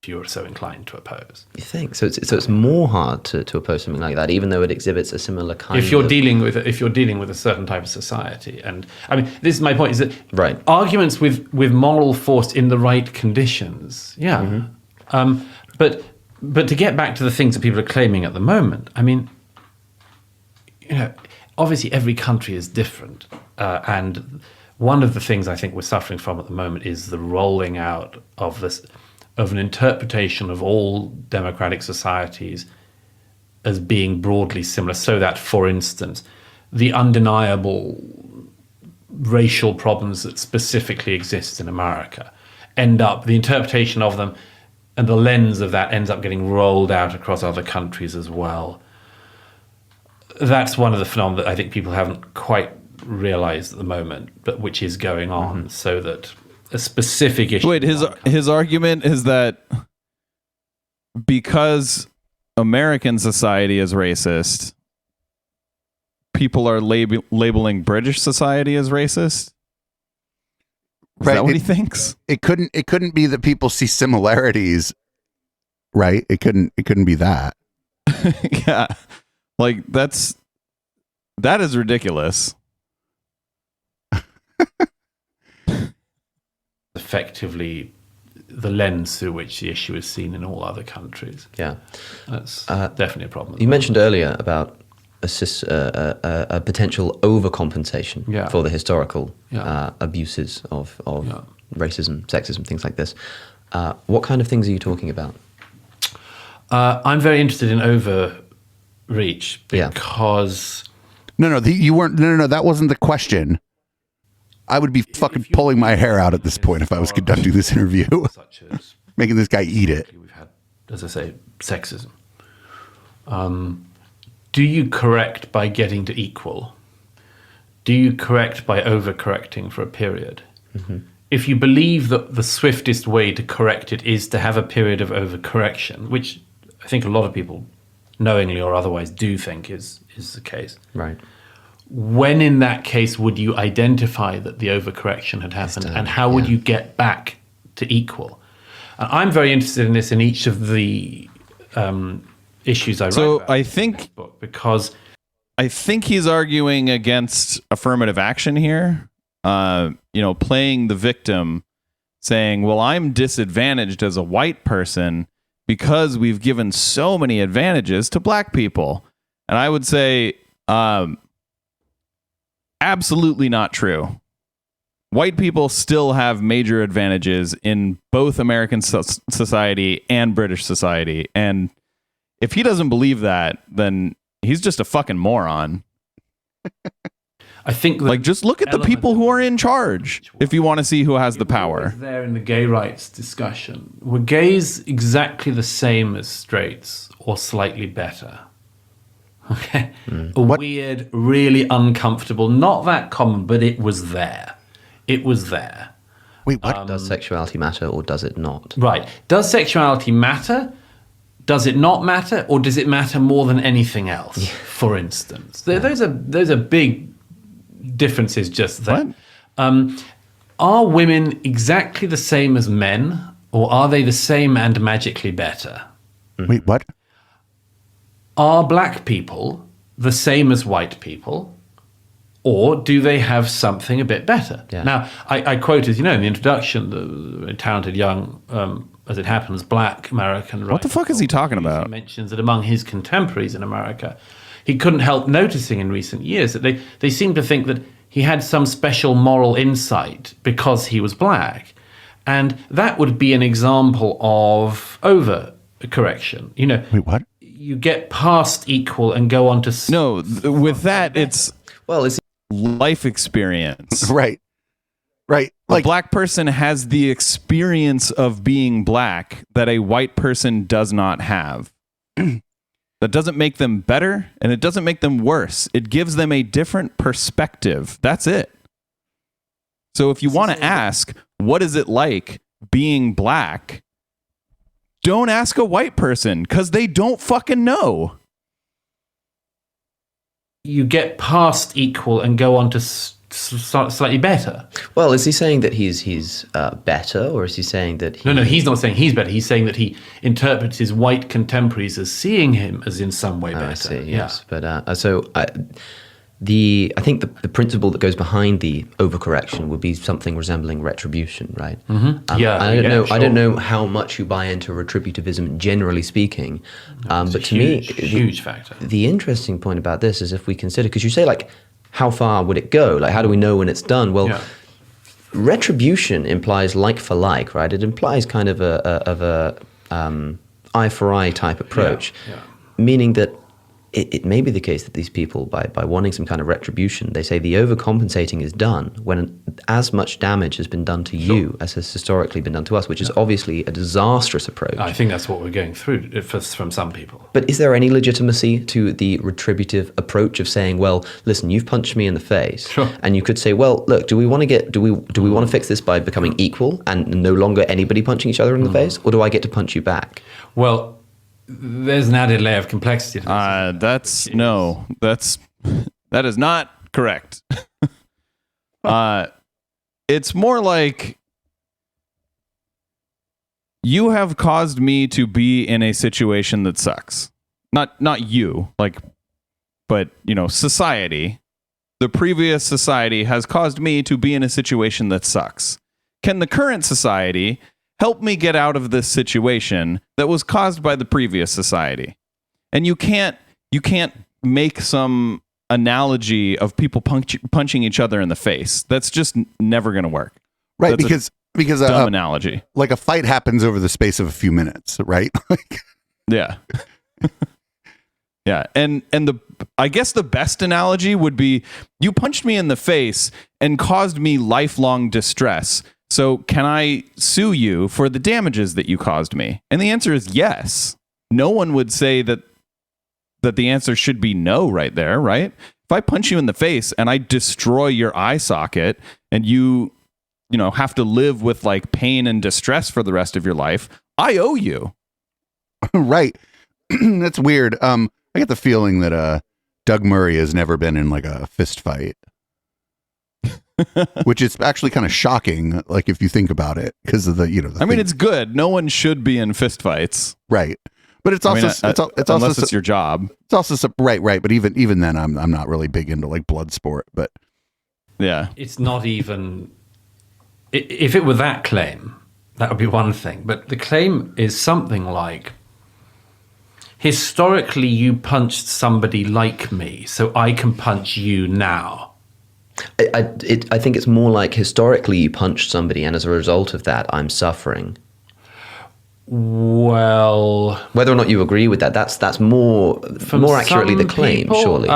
If you were so inclined to oppose. You think so? It's more hard to oppose something like that, even though it exhibits a similar kind. If you're dealing with a certain type of society, and I mean, this is my point: is that arguments with moral force in the right conditions, But to get back to the things that people are claiming at the moment, I mean, obviously every country is different, and one of the things I think we're suffering from at the moment is the rolling out of an interpretation of all democratic societies as being broadly similar, so that, for instance, the undeniable racial problems that specifically exist in America the interpretation of them and the lens of that ends up getting rolled out across other countries as well. That's one of the phenomena that I think people haven't quite realized at the moment, but which is going on, so that a specific issue... Wait, his argument is that because American society is racist, people are labeling British society as racist? Is that what he thinks? It couldn't be that people see similarities, right? It couldn't be that. Yeah. Like that is ridiculous. Effectively the lens through which the issue is seen in all other countries. Yeah. That's definitely a problem. You mentioned earlier about a potential overcompensation for the historical abuses of racism, sexism, things like this. What kind of things are you talking about? I'm very interested in overreach because... No, you weren't. No, that wasn't the question. I would be fucking pulling my hair out at this point if I was conducting this interview. Such as making this guy eat it. We've had, as I say, sexism. Do you correct by getting to equal? Do you correct by overcorrecting for a period? If you believe that the swiftest way to correct it is to have a period of overcorrection, which I think a lot of people knowingly or otherwise do think is the case. Right. When in that case would you identify that the overcorrection had happened, and how would you get back to equal? And I'm very interested in this in each of the issues I write about. I think in this book, because I think he's arguing against affirmative action here. Playing the victim, saying, well, I'm disadvantaged as a white person because we've given so many advantages to black people. And I would say, absolutely not true. White people still have major advantages in both American society and British society. And if he doesn't believe that, then he's just a fucking moron. I think just look at the people who are in charge if you want to see who has the power. There in the gay rights discussion, were gays exactly the same as straights or slightly better? Okay. Weird, really uncomfortable, not that common, but it was there. It was there. Wait, what? Does sexuality matter or does it not? Right. Does sexuality matter? Does it not matter? Or does it matter more than anything else, for instance? Those are big differences just there. Are women exactly the same as men, or are they the same and magically better? Wait, what? Are black people the same as white people, or do they have something a bit better? Yeah. Now, I quoted, in the introduction, the talented young, as it happens, black American writer. What the fuck is he talking about? He mentions that among his contemporaries in America, he couldn't help noticing in recent years that they seem to think that he had some special moral insight because he was black. And that would be an example of overcorrection. Wait, what? You get past equal and go on to... No, with that, it's Well, is life experience. Right. A Like, black person has the experience of being black that a white person does not have. That doesn't make them better, and it doesn't make them worse. It gives them a different perspective. That's it. So if you want to ask, what is it like being black? Don't ask a white person, because they don't fucking know. You get past equal and go on to slightly better. Well, is he saying that he's better, or is he saying that No, he's not saying he's better. He's saying that he interprets his white contemporaries as seeing him as in some way better. I see, yes. But I think the principle that goes behind the overcorrection would be something resembling retribution, right? I don't know how much you buy into retributivism, generally speaking, but to me, huge factor. The interesting point about this is if we consider, because you say like, how far would it go? Like, how do we know when it's done? Well, retribution implies like for like, right? It implies kind of a eye for eye type approach, meaning that it may be the case that these people, by wanting some kind of retribution, they say the overcompensating is done when as much damage has been done to you as has historically been done to us, which is obviously a disastrous approach. I think that's what we're going through from some people. But is there any legitimacy to the retributive approach of saying, well, listen, you've punched me in the face, and you could say, well, look, do we want to fix this by becoming equal and no longer anybody punching each other in the face, or do I get to punch you back? Well, there's an added layer of complexity to this. That is not correct. It's more like you have caused me to be in a situation that sucks. Not you, but society. The previous society has caused me to be in a situation that sucks. Can the current society help me get out of this situation that was caused by the previous society? And you can't make some analogy of people punching each other in the face. That's just never going to work. Right, That's because dumb analogy. Like a fight happens over the space of a few minutes, right? Yeah. Yeah, and I guess the best analogy would be you punched me in the face and caused me lifelong distress. So can I sue you for the damages that you caused me? And the answer is yes. No one would say that the answer should be no right there, right? If I punch you in the face and I destroy your eye socket and you have to live with like pain and distress for the rest of your life, I owe you. Right. That's weird. I get the feeling that Doug Murray has never been in like a fist fight. Which is actually kind of shocking, like if you think about it, because of the it's good. No one should be in fistfights, right? But it's also unless it's your job. It's also right. But even then, I'm not really big into like blood sport. But yeah, it's not even. If it were that claim, that would be one thing. But the claim is something like, historically, you punched somebody like me, so I can punch you now. I think it's more like historically you punched somebody, and as a result of that, I'm suffering. Well, whether or not you agree with that, that's more accurately the claim, people, surely.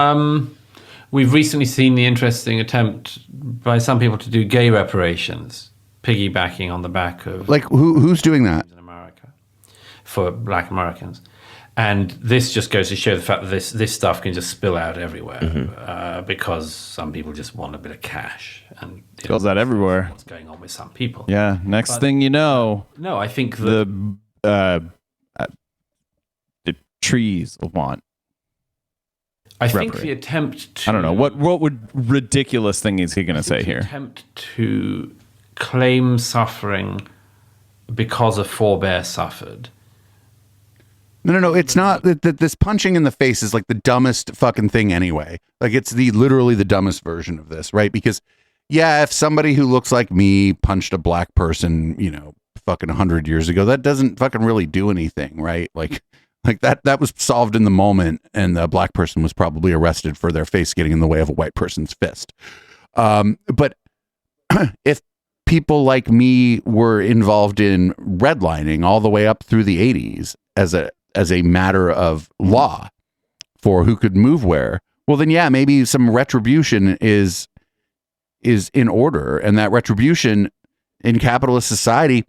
We've recently seen the interesting attempt by some people to do gay reparations, piggybacking on the back of like who's doing that in America for Black Americans. And this just goes to show the fact that this stuff can just spill out everywhere because some people just want a bit of cash. And Spills out everywhere. What's going on with some people? Yeah. Next thing you know, No, I think the trees will want. I think reparate. the attempt to... I don't know. What would ridiculous thing is he going to say the here? attempt to claim suffering because a forebear suffered. No. It's not that this punching in the face is like the dumbest fucking thing anyway. Like it's literally the dumbest version of this, right? Because yeah, if somebody who looks like me punched a black person, fucking 100 years ago, that doesn't fucking really do anything, right? Like that was solved in the moment, and the black person was probably arrested for their face getting in the way of a white person's fist. But if people like me were involved in redlining all the way up through the 80s as a matter of law for who could move where, well then yeah, maybe some retribution is in order, and that retribution in capitalist society,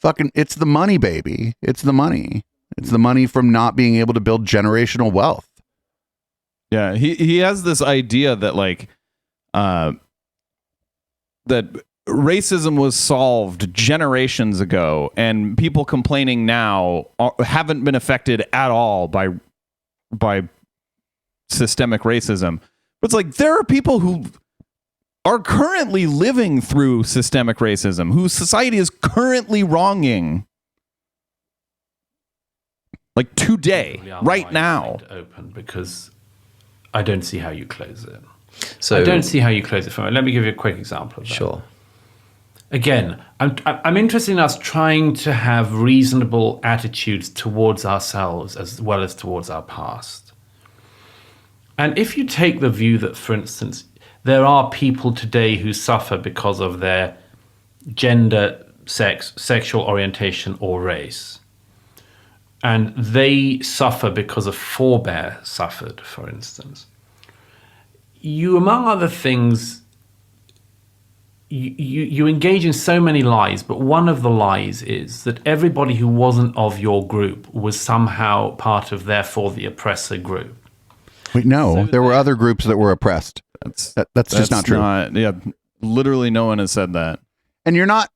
fucking, it's the money, baby. It's the money. It's the money from not being able to build generational wealth. Yeah, he has this idea that that racism was solved generations ago, and people complaining now haven't been affected at all by systemic racism. But it's like there are people who are currently living through systemic racism, whose society is currently wronging. Like today, right now. Open because I don't see how you close it. So I don't see how you close it from it. Let me give you a quick example of that. Sure. Again, I'm interested in us trying to have reasonable attitudes towards ourselves as well as towards our past. And if you take the view that, for instance, there are people today who suffer because of their gender, sex, sexual orientation, or race, and they suffer because a forebear suffered, for instance, you, among other things, you engage in so many lies, but one of the lies is that everybody who wasn't of your group was somehow part of, therefore, the oppressor group. Wait, no, there were other groups that were oppressed. That's just not true. Yeah, literally no one has said that. And you're not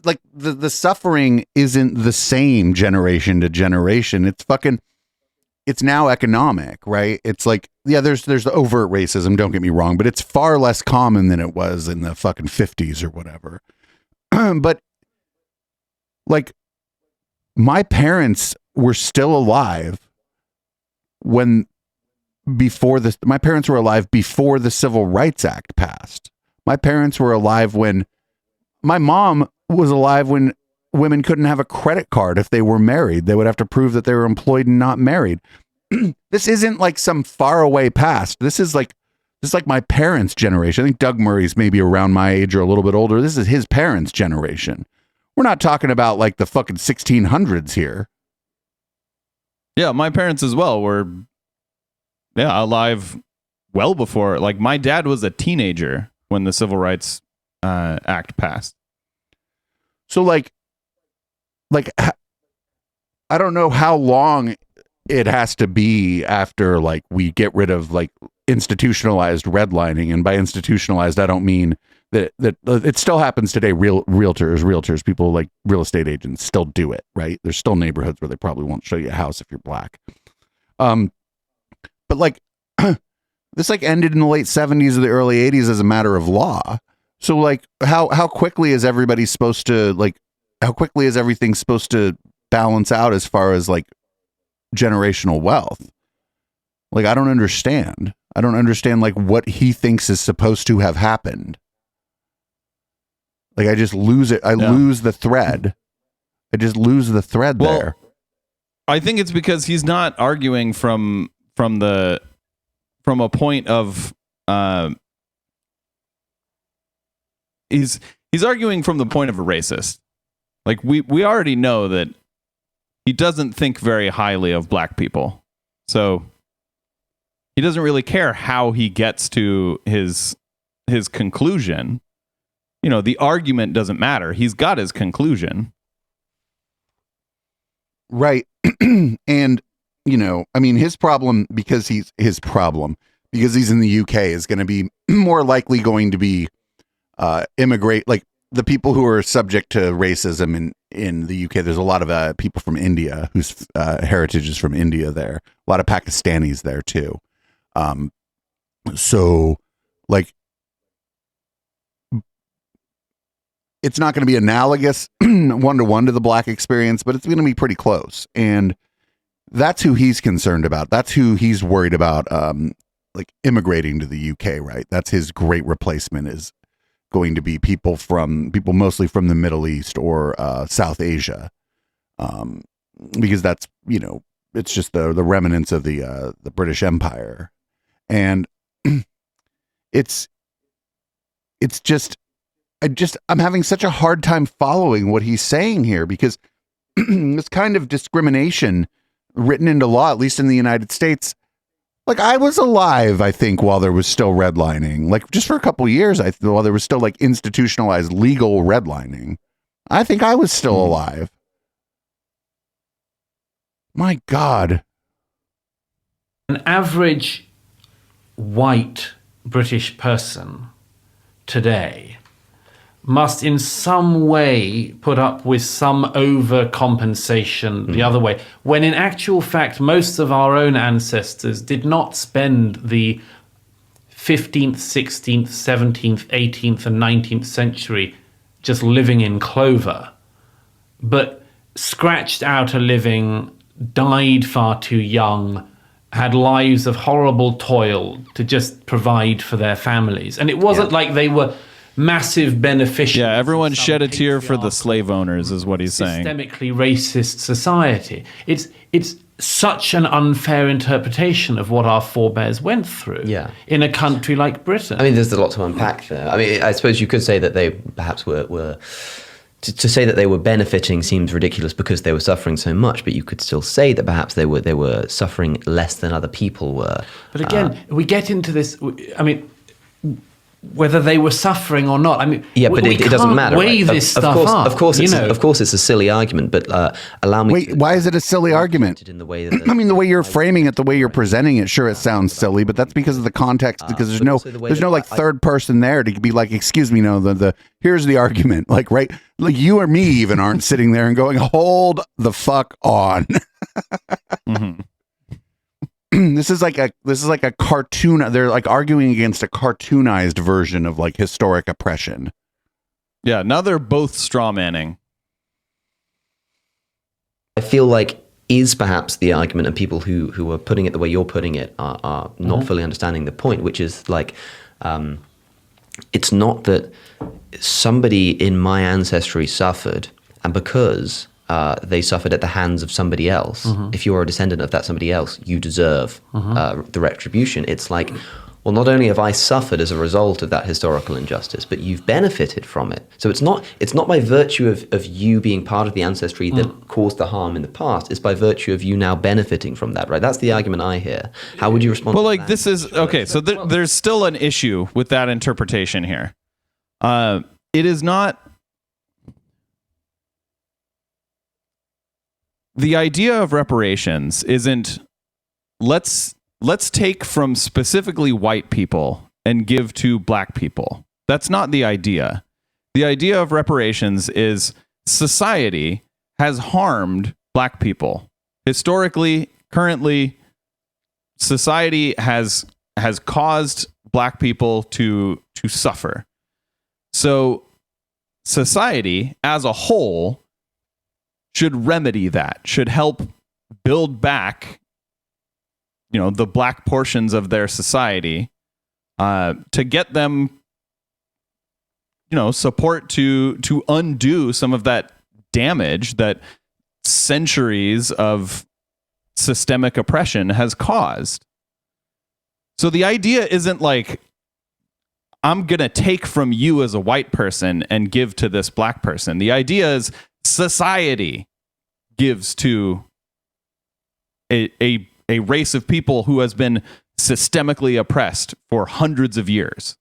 like the suffering isn't the same generation to generation. It's now economic, right? It's like, yeah, there's the overt racism, don't get me wrong, but it's far less common than it was in the fucking 50s or whatever. But like my parents were still alive my parents were alive before the Civil Rights Act passed. My parents were alive when my mom was alive when women couldn't have a credit card if they were married. They would have to prove that they were employed and not married. This isn't like some faraway past. This is like my parents' generation. I think Doug Murray's maybe around my age or a little bit older. This is his parents' generation. We're not talking about like the fucking 1600s here. Yeah, my parents as well were alive well before. Like my dad was a teenager when the Civil Rights Act passed. So like I don't know how long it has to be after like we get rid of like institutionalized redlining, and by institutionalized I don't mean that it still happens today. Realtors, people like real estate agents still do it, right? There's still neighborhoods where they probably won't show you a house if you're black. But like this like ended in the late 70s or the early 80s as a matter of law. So like how quickly is everybody supposed to how quickly is everything supposed to balance out as far as like generational wealth? Like I don't understand like what he thinks is supposed to have happened. Like I just lose it. I lose the thread. I just lose the thread there. I think it's because he's not arguing from a point of he's arguing from the point of a racist. Like we already know that he doesn't think very highly of black people. So he doesn't really care how he gets to his conclusion. You know, the argument doesn't matter. He's got his conclusion. Right. And, you know, I mean, his problem because he's in the UK is going to be more likely going to be immigrate, like the people who are subject to racism in the UK. There's a lot of people from India whose heritage is from India there. A lot of Pakistanis there too. So like, it's not going to be analogous one-to-one to the black experience, but it's going to be pretty close. And that's who he's concerned about. That's who he's worried about, like immigrating to the UK, right? That's his great replacement is going to be people mostly from the Middle East or South Asia. Because that's, you know, it's just the remnants of the British Empire. And it's just, I'm having such a hard time following what he's saying here, because this kind of discrimination written into law, at least in the United States, like I was alive, I think, while there was still redlining, like just for a couple of years, while there was still like institutionalized legal redlining, I think I was still alive. My God. An average white British person today must in some way put up with some overcompensation the other way, when in actual fact most of our own ancestors did not spend the 15th, 16th, 17th, 18th and 19th century just living in clover, but scratched out a living, died far too young, had lives of horrible toil to just provide for their families. And it wasn't like they were massive beneficiaries. Yeah, everyone shed a tear for the slave owners is what he's saying. Systemically racist society. It's such an unfair interpretation of what our forebears went through in a country like Britain. I mean, there's a lot to unpack there. I mean, I suppose you could say that they perhaps were to say that they were benefiting seems ridiculous because they were suffering so much, but you could still say that perhaps they were suffering less than other people were. But again, we get into this, I mean, whether they were suffering or not. I mean, but it doesn't matter. Weigh right? this stuff up. Of course, it's a silly argument. But allow me. Wait, why is it a silly argument? In the way that I mean, the way you're framing it, the way you're presenting it, sure, it sounds silly, but that's because of the context. Because there's no like third person there to be like, excuse me, no, the here's the argument. Like, right, like you or me even aren't sitting there and going, hold the fuck on. Mm-hmm. This is like a cartoon. They're like arguing against a cartoonized version of like historic oppression. Yeah, now they're both straw manning. I feel like is perhaps the argument, and people who are putting it the way you're putting it are not fully understanding the point, which is like, it's not that somebody in my ancestry suffered, and because they suffered at the hands of somebody else. If you're a descendant of that somebody else, you deserve the retribution. It's like, well, not only have I suffered as a result of that historical injustice, but you've benefited from it. So it's not by virtue of you being part of the ancestry that caused the harm in the past. It's by virtue of you now benefiting from that, right? That's the argument I hear. How would you respond to that? This is, okay, so there's still an issue with that interpretation here. It is not... The idea of reparations isn't let's take from specifically white people and give to black people. That's not the idea. The idea of reparations is society has harmed black people. Historically, currently, society has caused black people to suffer. So society as a whole should remedy that, should help build back, the black portions of their society, to get them, support to undo some of that damage that centuries of systemic oppression has caused. So the idea isn't like, I'm going to take from you as a white person and give to this black person. The idea is society gives to a race of people who has been systemically oppressed for hundreds of years.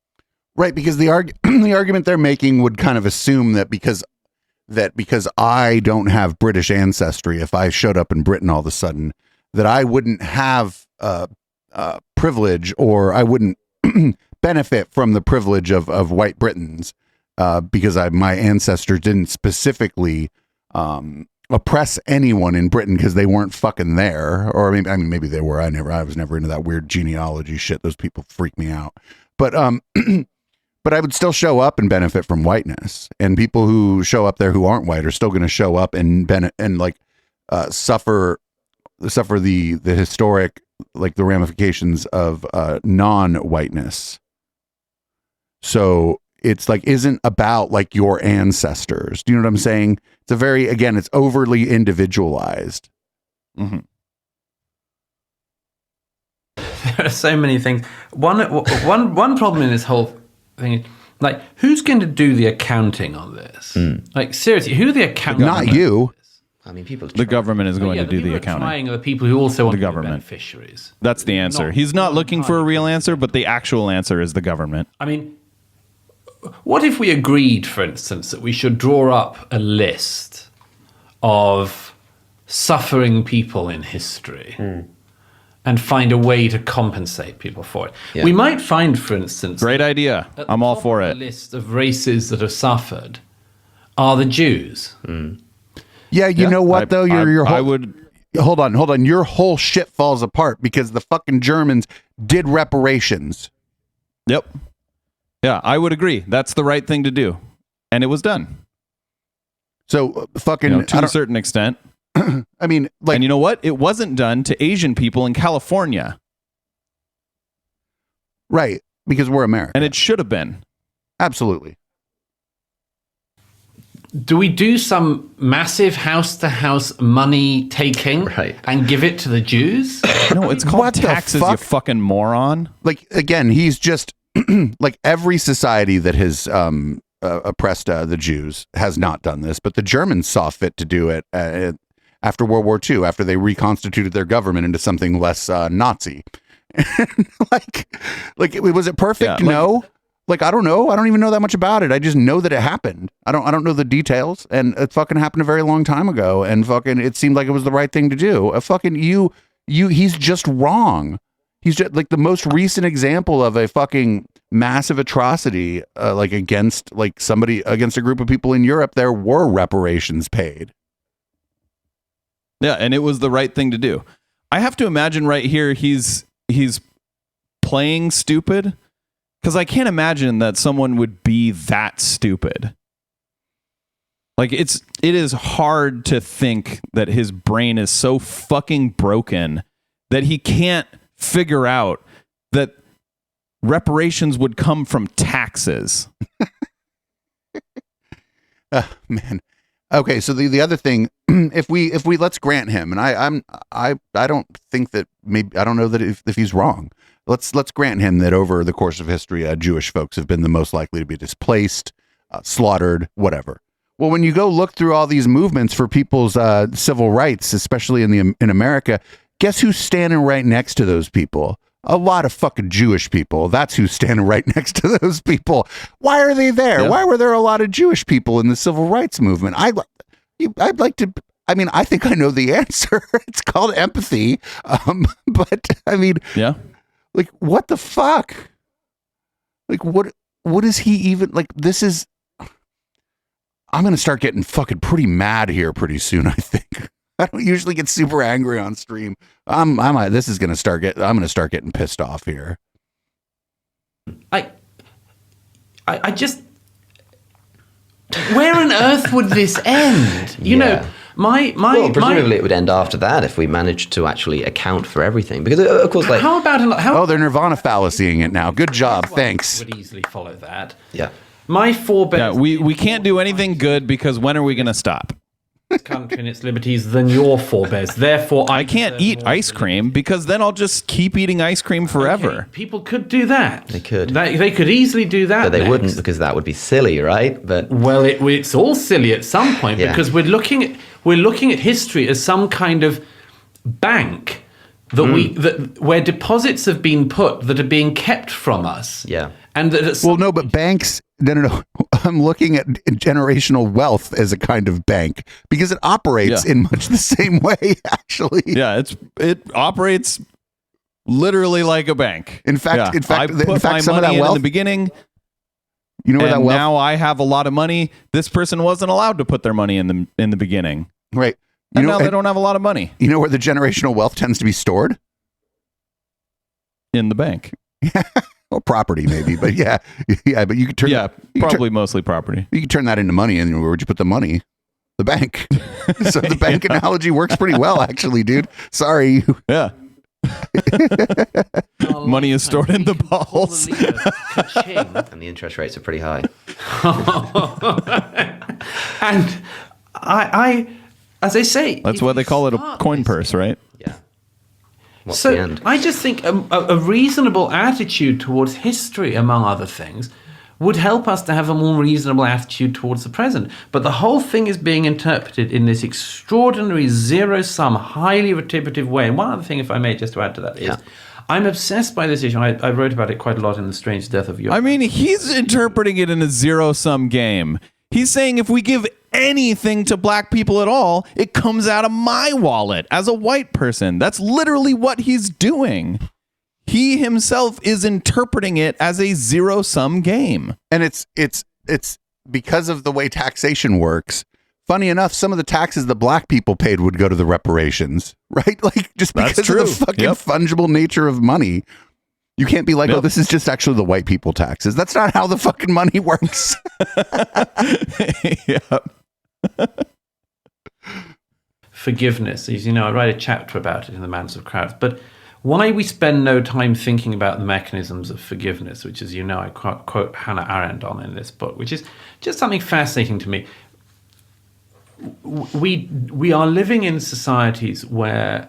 Right, because the argument they're making would kind of assume that because that because I don't have British ancestry, if I showed up in Britain all of a sudden, that I wouldn't have privilege, or I wouldn't benefit from the privilege of white Britons because my ancestors didn't specifically oppress anyone in Britain because they weren't fucking there. Or maybe they were. I was never into that weird genealogy shit. Those people freak me out. But but I would still show up and benefit from whiteness. And people who show up there who aren't white are still going to show up and suffer the historic, like the ramifications of non-whiteness. So it's like isn't about like your ancestors. Do you know what I'm saying? It's it's overly individualized. Mm-hmm. There are so many things. One problem in this whole thing is, like, who's going to do the accounting on this? Like, seriously, who are the accountants? Not you. I mean, people. The government is going to do the accounting. Trying are the people who also want The to be government. beneficiaries. That's the answer. He's not looking for a real answer, but the actual answer is the government. I mean, what if we agreed, for instance, that we should draw up a list of suffering people in history and find a way to compensate people for it? Yeah. We might find, for instance, Great idea. at I'm the all top for of it. The list of races that have suffered are the Jews. Yeah, you know what though? Your whole, I would. hold on. Your whole shit falls apart because the fucking Germans did reparations. Yep. Yeah, I would agree. That's the right thing to do, and it was done. So fucking To a certain extent. I mean, like, And you know what? It wasn't done to Asian people in California, right? Because we're America, and it should have been. absolutely. Do we do some massive house-to-house money taking and give it to the Jews? No, it's called What the taxes, you fuck? fucking moron. Like again, he's just like every society that has oppressed the Jews has not done this, but the Germans saw fit to do it after World War II, after they reconstituted their government into something less Nazi. like, was it perfect? Yeah, No. Like, I don't know. I don't even know that much about it. I just know that it happened. I don't know the details, and it fucking happened a very long time ago. And fucking, it seemed like it was the right thing to do. He's just wrong. He's just like the most recent example of a fucking massive atrocity, like against a group of people in Europe. There were reparations paid. Yeah, and it was the right thing to do. I have to imagine right here he's playing stupid, because I can't imagine that someone would be that stupid. Like it is hard to think that his brain is so fucking broken that he can't figure out that reparations would come from taxes. Man. Okay, so the other thing, if we let's grant him, and I don't think that I don't know that if he's wrong. Let's grant him that over the course of history, Jewish folks have been the most likely to be displaced, slaughtered, whatever. Well, when you go look through all these movements for people's civil rights, especially in America, guess who's standing right next to those people? A lot of fucking Jewish people. That's who's standing right next to those people. Why are they there? Yeah. Why were there a lot of Jewish people in the civil rights movement? I'd like to. I mean, I think I know the answer. It's called empathy. But I mean, Yeah. like, what the fuck? Like, what is he even like? This is. I'm gonna start getting fucking pretty mad here pretty soon. I think. I don't usually get super angry on stream. I'm gonna start getting pissed off here. I just, where on earth would this end? You know, Well, presumably it would end after that if we managed to actually account for everything. Because, of course, like... How about... Oh, they're Nirvana fallacying it now. Good job. Thanks. Would easily follow that. Yeah. My forebears... Yeah, we can't do anything good because when are we going to stop? country and its liberties than your forebears. Therefore, I can't eat ice cream because then I'll just keep eating ice cream forever. Okay, people could do that. They could. They could easily do that. But they next. wouldn't, because that would be silly, right? But well, it's all silly at some point Yeah. because we're looking at history as some kind of bank that where deposits have been put that are being kept from us. Yeah. And that Well, no, but banks No. I'm looking at generational wealth as a kind of bank because it operates in much the same way, actually. Yeah, it operates literally like a bank. In fact, I put my some of money that wealth in the beginning. You know where that and wealth, now I have a lot of money. This person wasn't allowed to put their money in the beginning. right? And now they don't have a lot of money You know where the generational wealth tends to be stored? in the bank. Well, property maybe, but yeah. But you could turn probably mostly property. you could turn that into money, and where would you put the money? The bank. So the bank analogy works pretty well, actually, dude. Sorry. Yeah. Money is stored in the balls. And the interest rates are pretty high. And I, as I say, That's if why you they call it a start coin this- purse, right? Yeah. What's So the end? I just think a reasonable attitude towards history, among other things, would help us to have a more reasonable attitude towards the present. But the whole thing is being interpreted in this extraordinary zero-sum, highly retributive way. And one other thing, if I may, just to add to that, is I'm obsessed by this issue. I wrote about it quite a lot in The Strange Death of Your... I mean, he's interpreting it in a zero-sum game. He's saying if we give anything to black people at all, it comes out of my wallet as a white person. That's literally what he's doing. He himself is interpreting it as a zero-sum game. And it's because of the way taxation works. Funny enough, some of the taxes that black people paid would go to the reparations, right? Like just because That's true. of the fucking fungible nature of money. You can't be like, oh, this is just actually the white people taxes. That's not how the fucking money works. Forgiveness. As you know, I write a chapter about it in The Madness of Crowds. But why we spend no time thinking about the mechanisms of forgiveness, which, as you know, I quote Hannah Arendt on in this book, which is just something fascinating to me. We are living in societies where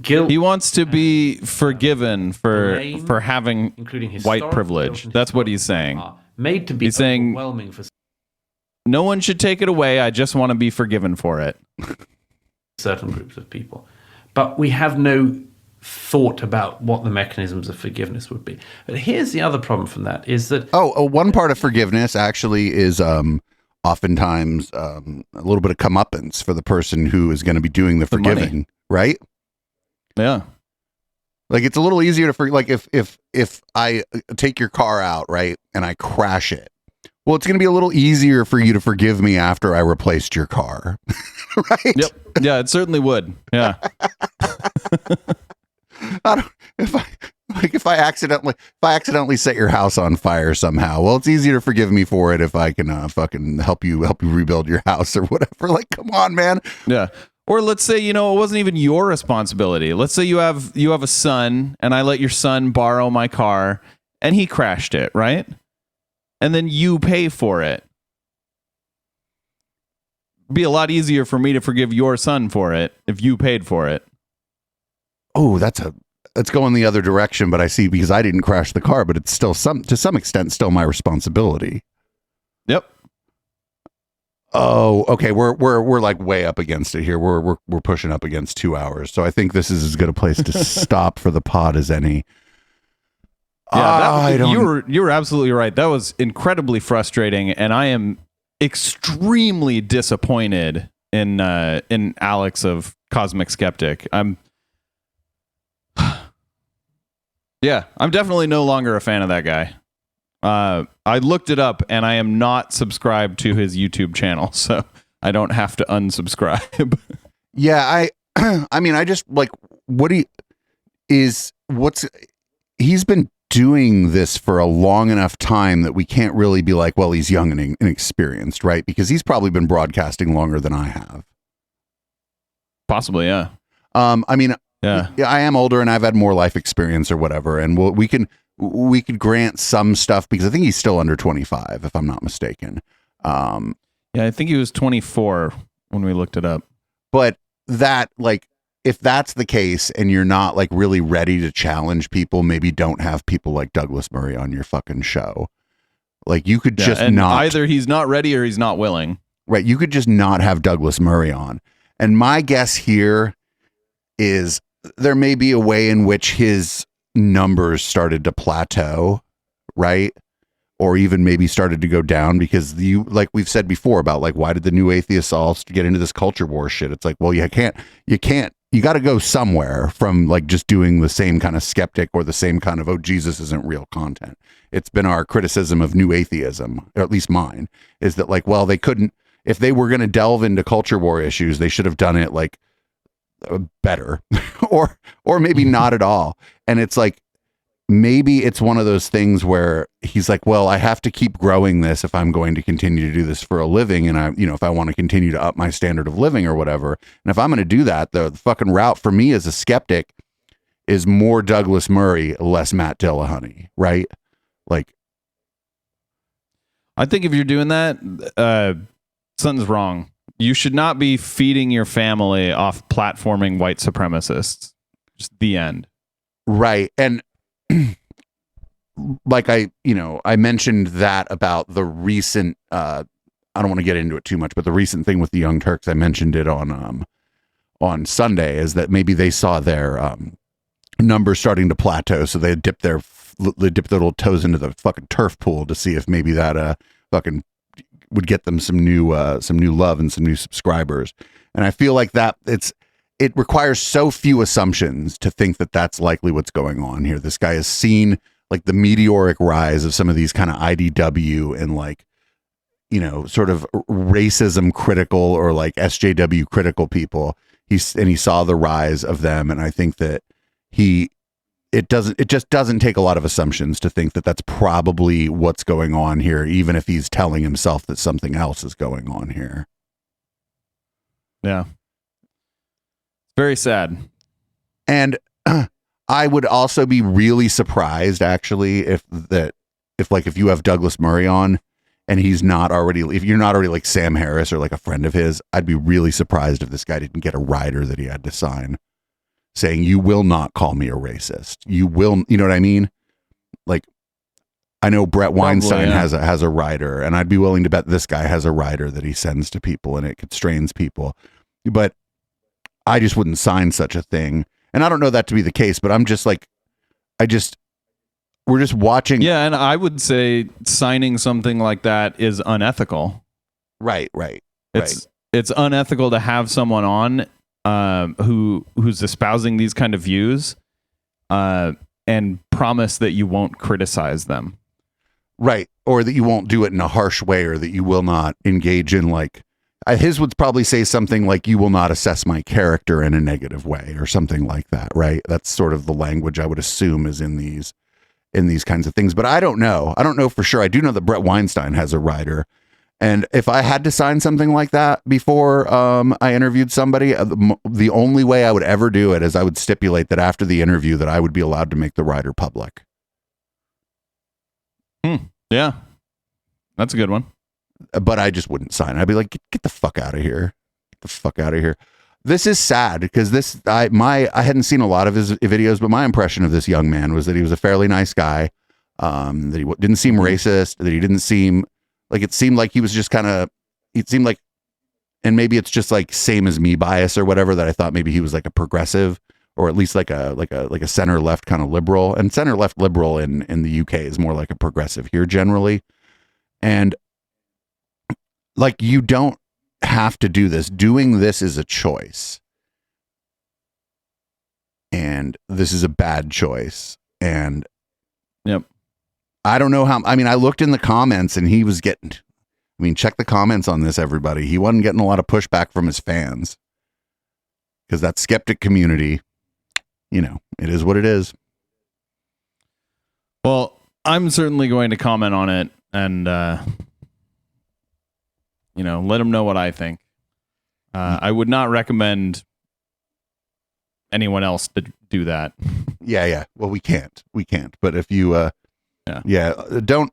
guilt. He wants to be forgiven for having including white privilege. That's what he's saying. Made to be He's saying overwhelming for no one should take it away. I just want to be forgiven for it. certain groups of people, but we have no thought about what the mechanisms of forgiveness would be. But here's the other problem from that is that one part of forgiveness actually is oftentimes a little bit of comeuppance for the person who is going to be doing the forgiving, money. right? Yeah. Like it's a little easier to forgive. Like if I take your car out, right, and I crash it, well, it's going to be a little easier for you to forgive me after I replaced your car, right? Yep. Yeah, it certainly would. Yeah. If I accidentally set your house on fire somehow, well, it's easier to forgive me for it if I can fucking help you rebuild your house or whatever. Like, come on, man. Yeah. Or let's say, it wasn't even your responsibility. Let's say you have a son and I let your son borrow my car and he crashed it, right? And then you pay for it. It'd be a lot easier for me to forgive your son for it if you paid for it. Oh, that's going the other direction, but I see, because I didn't crash the car, but it's still to some extent still my responsibility. Yep. Oh, okay. We're like way up against it here. We're pushing up against 2 hours. So I think this is as good a place to stop for the pod as any. Yeah, you were absolutely right. That was incredibly frustrating, and I am extremely disappointed in Alex of Cosmic Skeptic. I'm definitely no longer a fan of that guy. I looked it up and I am not subscribed to his YouTube channel, so I don't have to unsubscribe. Yeah, I mean, I just like he's been doing this for a long enough time that we can't really be like, well, he's young and inexperienced, right? Because he's probably been broadcasting longer than I have. Possibly, yeah. I mean, yeah, I am older and I've had more life experience or whatever, and we could grant some stuff because I think he's still under 25, if I'm not mistaken. Yeah, I think he was 24 when we looked it up. But that, like, if that's the case and you're not like really ready to challenge people, maybe don't have people like Douglas Murray on your fucking show. Like, you could just not. Either he's not ready or he's not willing. Right. You could just not have Douglas Murray on. And my guess here is there may be a way in which his numbers started to plateau, right? or even maybe started to go down because like we've said before about like, why did the new atheists all get into this culture war shit? It's like, well, you got to go somewhere from like just doing the same kind of skeptic or the same kind of, oh, Jesus isn't real content. It's been our criticism of new atheism, or at least mine, is that like, well, they couldn't, if they were going to delve into culture war issues, they should have done it like better or maybe not at all. And it's like, maybe it's one of those things where he's like, well, I have to keep growing this if I'm going to continue to do this for a living. And if I want to continue to up my standard of living or whatever. And if I'm going to do that, the fucking route for me as a skeptic is more Douglas Murray, less Matt Dillahunty, right? Like, I think if you're doing that, something's wrong. You should not be feeding your family off platforming white supremacists. Just the end. Right. And like I mentioned that about the recent, I don't want to get into it too much, but the recent thing with the Young Turks, I mentioned it on Sunday, is that maybe they saw their numbers starting to plateau. So they dipped their little toes into the fucking turf pool to see if maybe that fucking would get them some new love and some new subscribers. And I feel like that it requires so few assumptions to think that that's likely what's going on here. This guy has seen like the meteoric rise of some of these kind of IDW and like, sort of racism critical or like SJW critical people. He saw the rise of them. And I think that it just doesn't take a lot of assumptions to think that that's probably what's going on here, even if he's telling himself that something else is going on here. Yeah. Very sad. And I would also be really surprised actually if you have Douglas Murray on and if you're not already like Sam Harris or like a friend of his, I'd be really surprised if this guy didn't get a rider that he had to sign saying, you will not call me a racist. You will, you know what I mean? Like, I know Brett Weinstein has a rider, and I'd be willing to bet this guy has a rider that he sends to people and it constrains people. But I just wouldn't sign such a thing. And I don't know that to be the case, but I'm just like, we're just watching. Yeah. And I would say signing something like that is unethical. Right. It's unethical to have someone on who's espousing these kind of views and promise that you won't criticize them. Right. Or that you won't do it in a harsh way, or that you will not engage in like, his would probably say something like, you will not assess my character in a negative way or something like that. Right. That's sort of the language I would assume is in these kinds of things. But I don't know. I don't know for sure. I do know that Brett Weinstein has a rider. And if I had to sign something like that before I interviewed somebody, the only way I would ever do it is I would stipulate that after the interview that I would be allowed to make the rider public. Yeah. That's a good one. But I just wouldn't sign it. I'd be like, get the fuck out of here. Get the fuck out of here. This is sad because I hadn't seen a lot of his videos, but my impression of this young man was that he was a fairly nice guy, that he didn't seem racist, that he didn't seem like, it seemed like he was just it seemed like, and maybe it's just like same as me bias or whatever, that I thought maybe he was like a progressive or at least like a center left kind of liberal, and center left liberal in the UK is more like a progressive here generally. And like, you don't have to do this. Doing this is a choice. And this is a bad choice. And yep. I don't know how, I looked in the comments and he was getting, check the comments on this, everybody. He wasn't getting a lot of pushback from his fans. Because that skeptic community, it is what it is. Well, I'm certainly going to comment on it and, let him know what I think. I would not recommend anyone else to do that. Yeah. Well, we can't. But if you, don't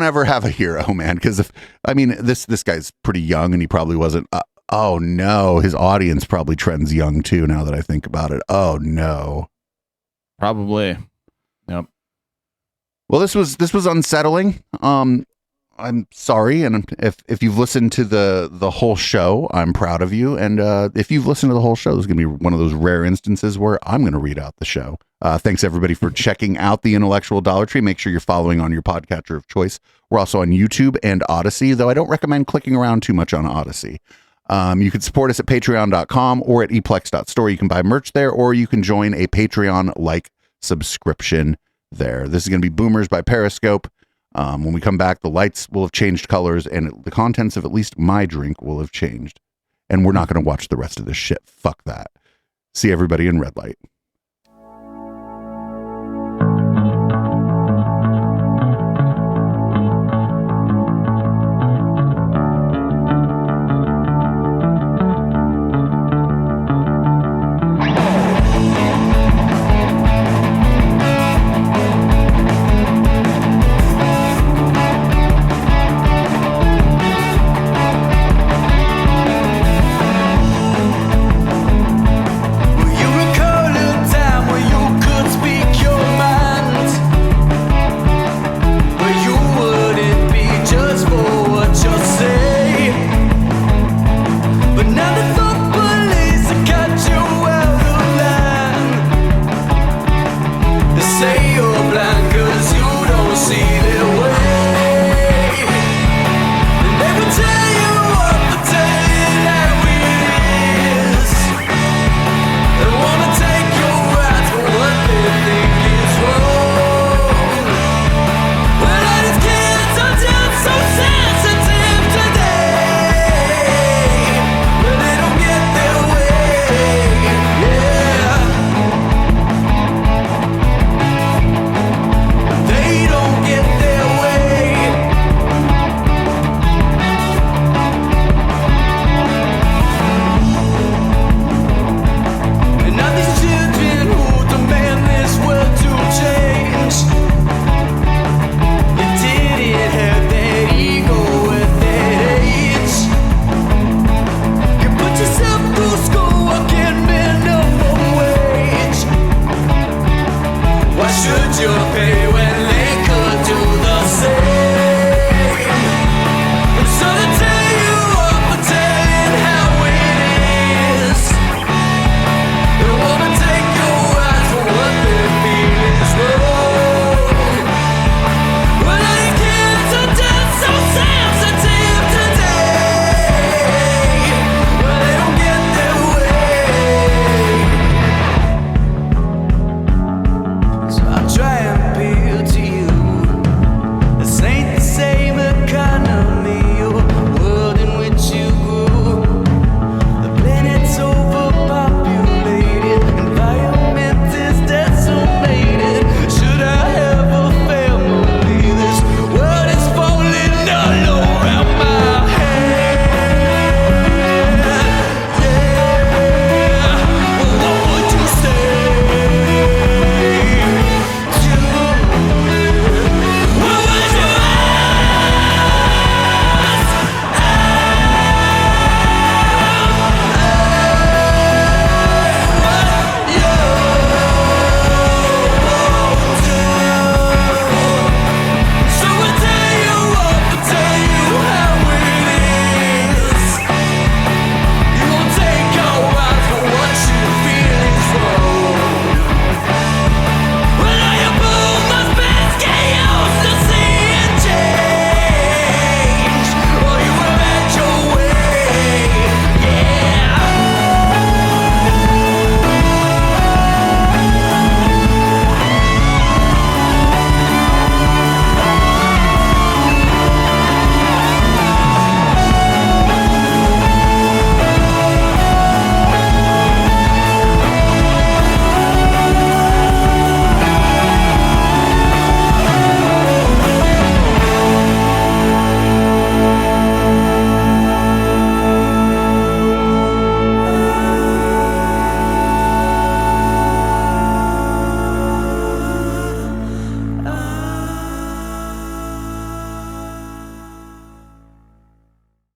ever have a hero, man. Because this guy's pretty young, and he probably wasn't. Oh no, his audience probably trends young too. Now that I think about it, oh no, probably. Yep. Well, this was unsettling. I'm sorry, and if you've listened to the whole show, I'm proud of you. And if you've listened to the whole show, this is going to be one of those rare instances where I'm going to read out the show. Thanks everybody for checking out the Intellectual Dollar Tree. Make sure you're following on your podcatcher of choice. We're also on YouTube and Odyssey, though I don't recommend clicking around too much on Odyssey. You can support us at patreon.com or at eplex.store. You can buy merch there, or you can join a Patreon-like subscription there. This is going to be Boomers by Periscope. When we come back, the lights will have changed colors, and the contents of at least my drink will have changed. And we're not going to watch the rest of this shit. Fuck that. See everybody in red light.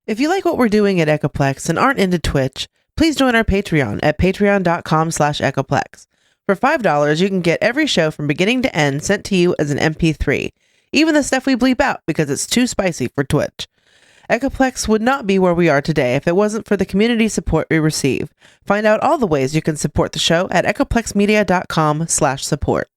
If you like what we're doing at Echoplex and aren't into Twitch, please join our Patreon at patreon.com/Echoplex. For $5, you can get every show from beginning to end sent to you as an MP3. even the stuff we bleep out because it's too spicy for Twitch. Echoplex would not be where we are today if it wasn't for the community support we receive. Find out all the ways you can support the show at echoplexmedia.com/support.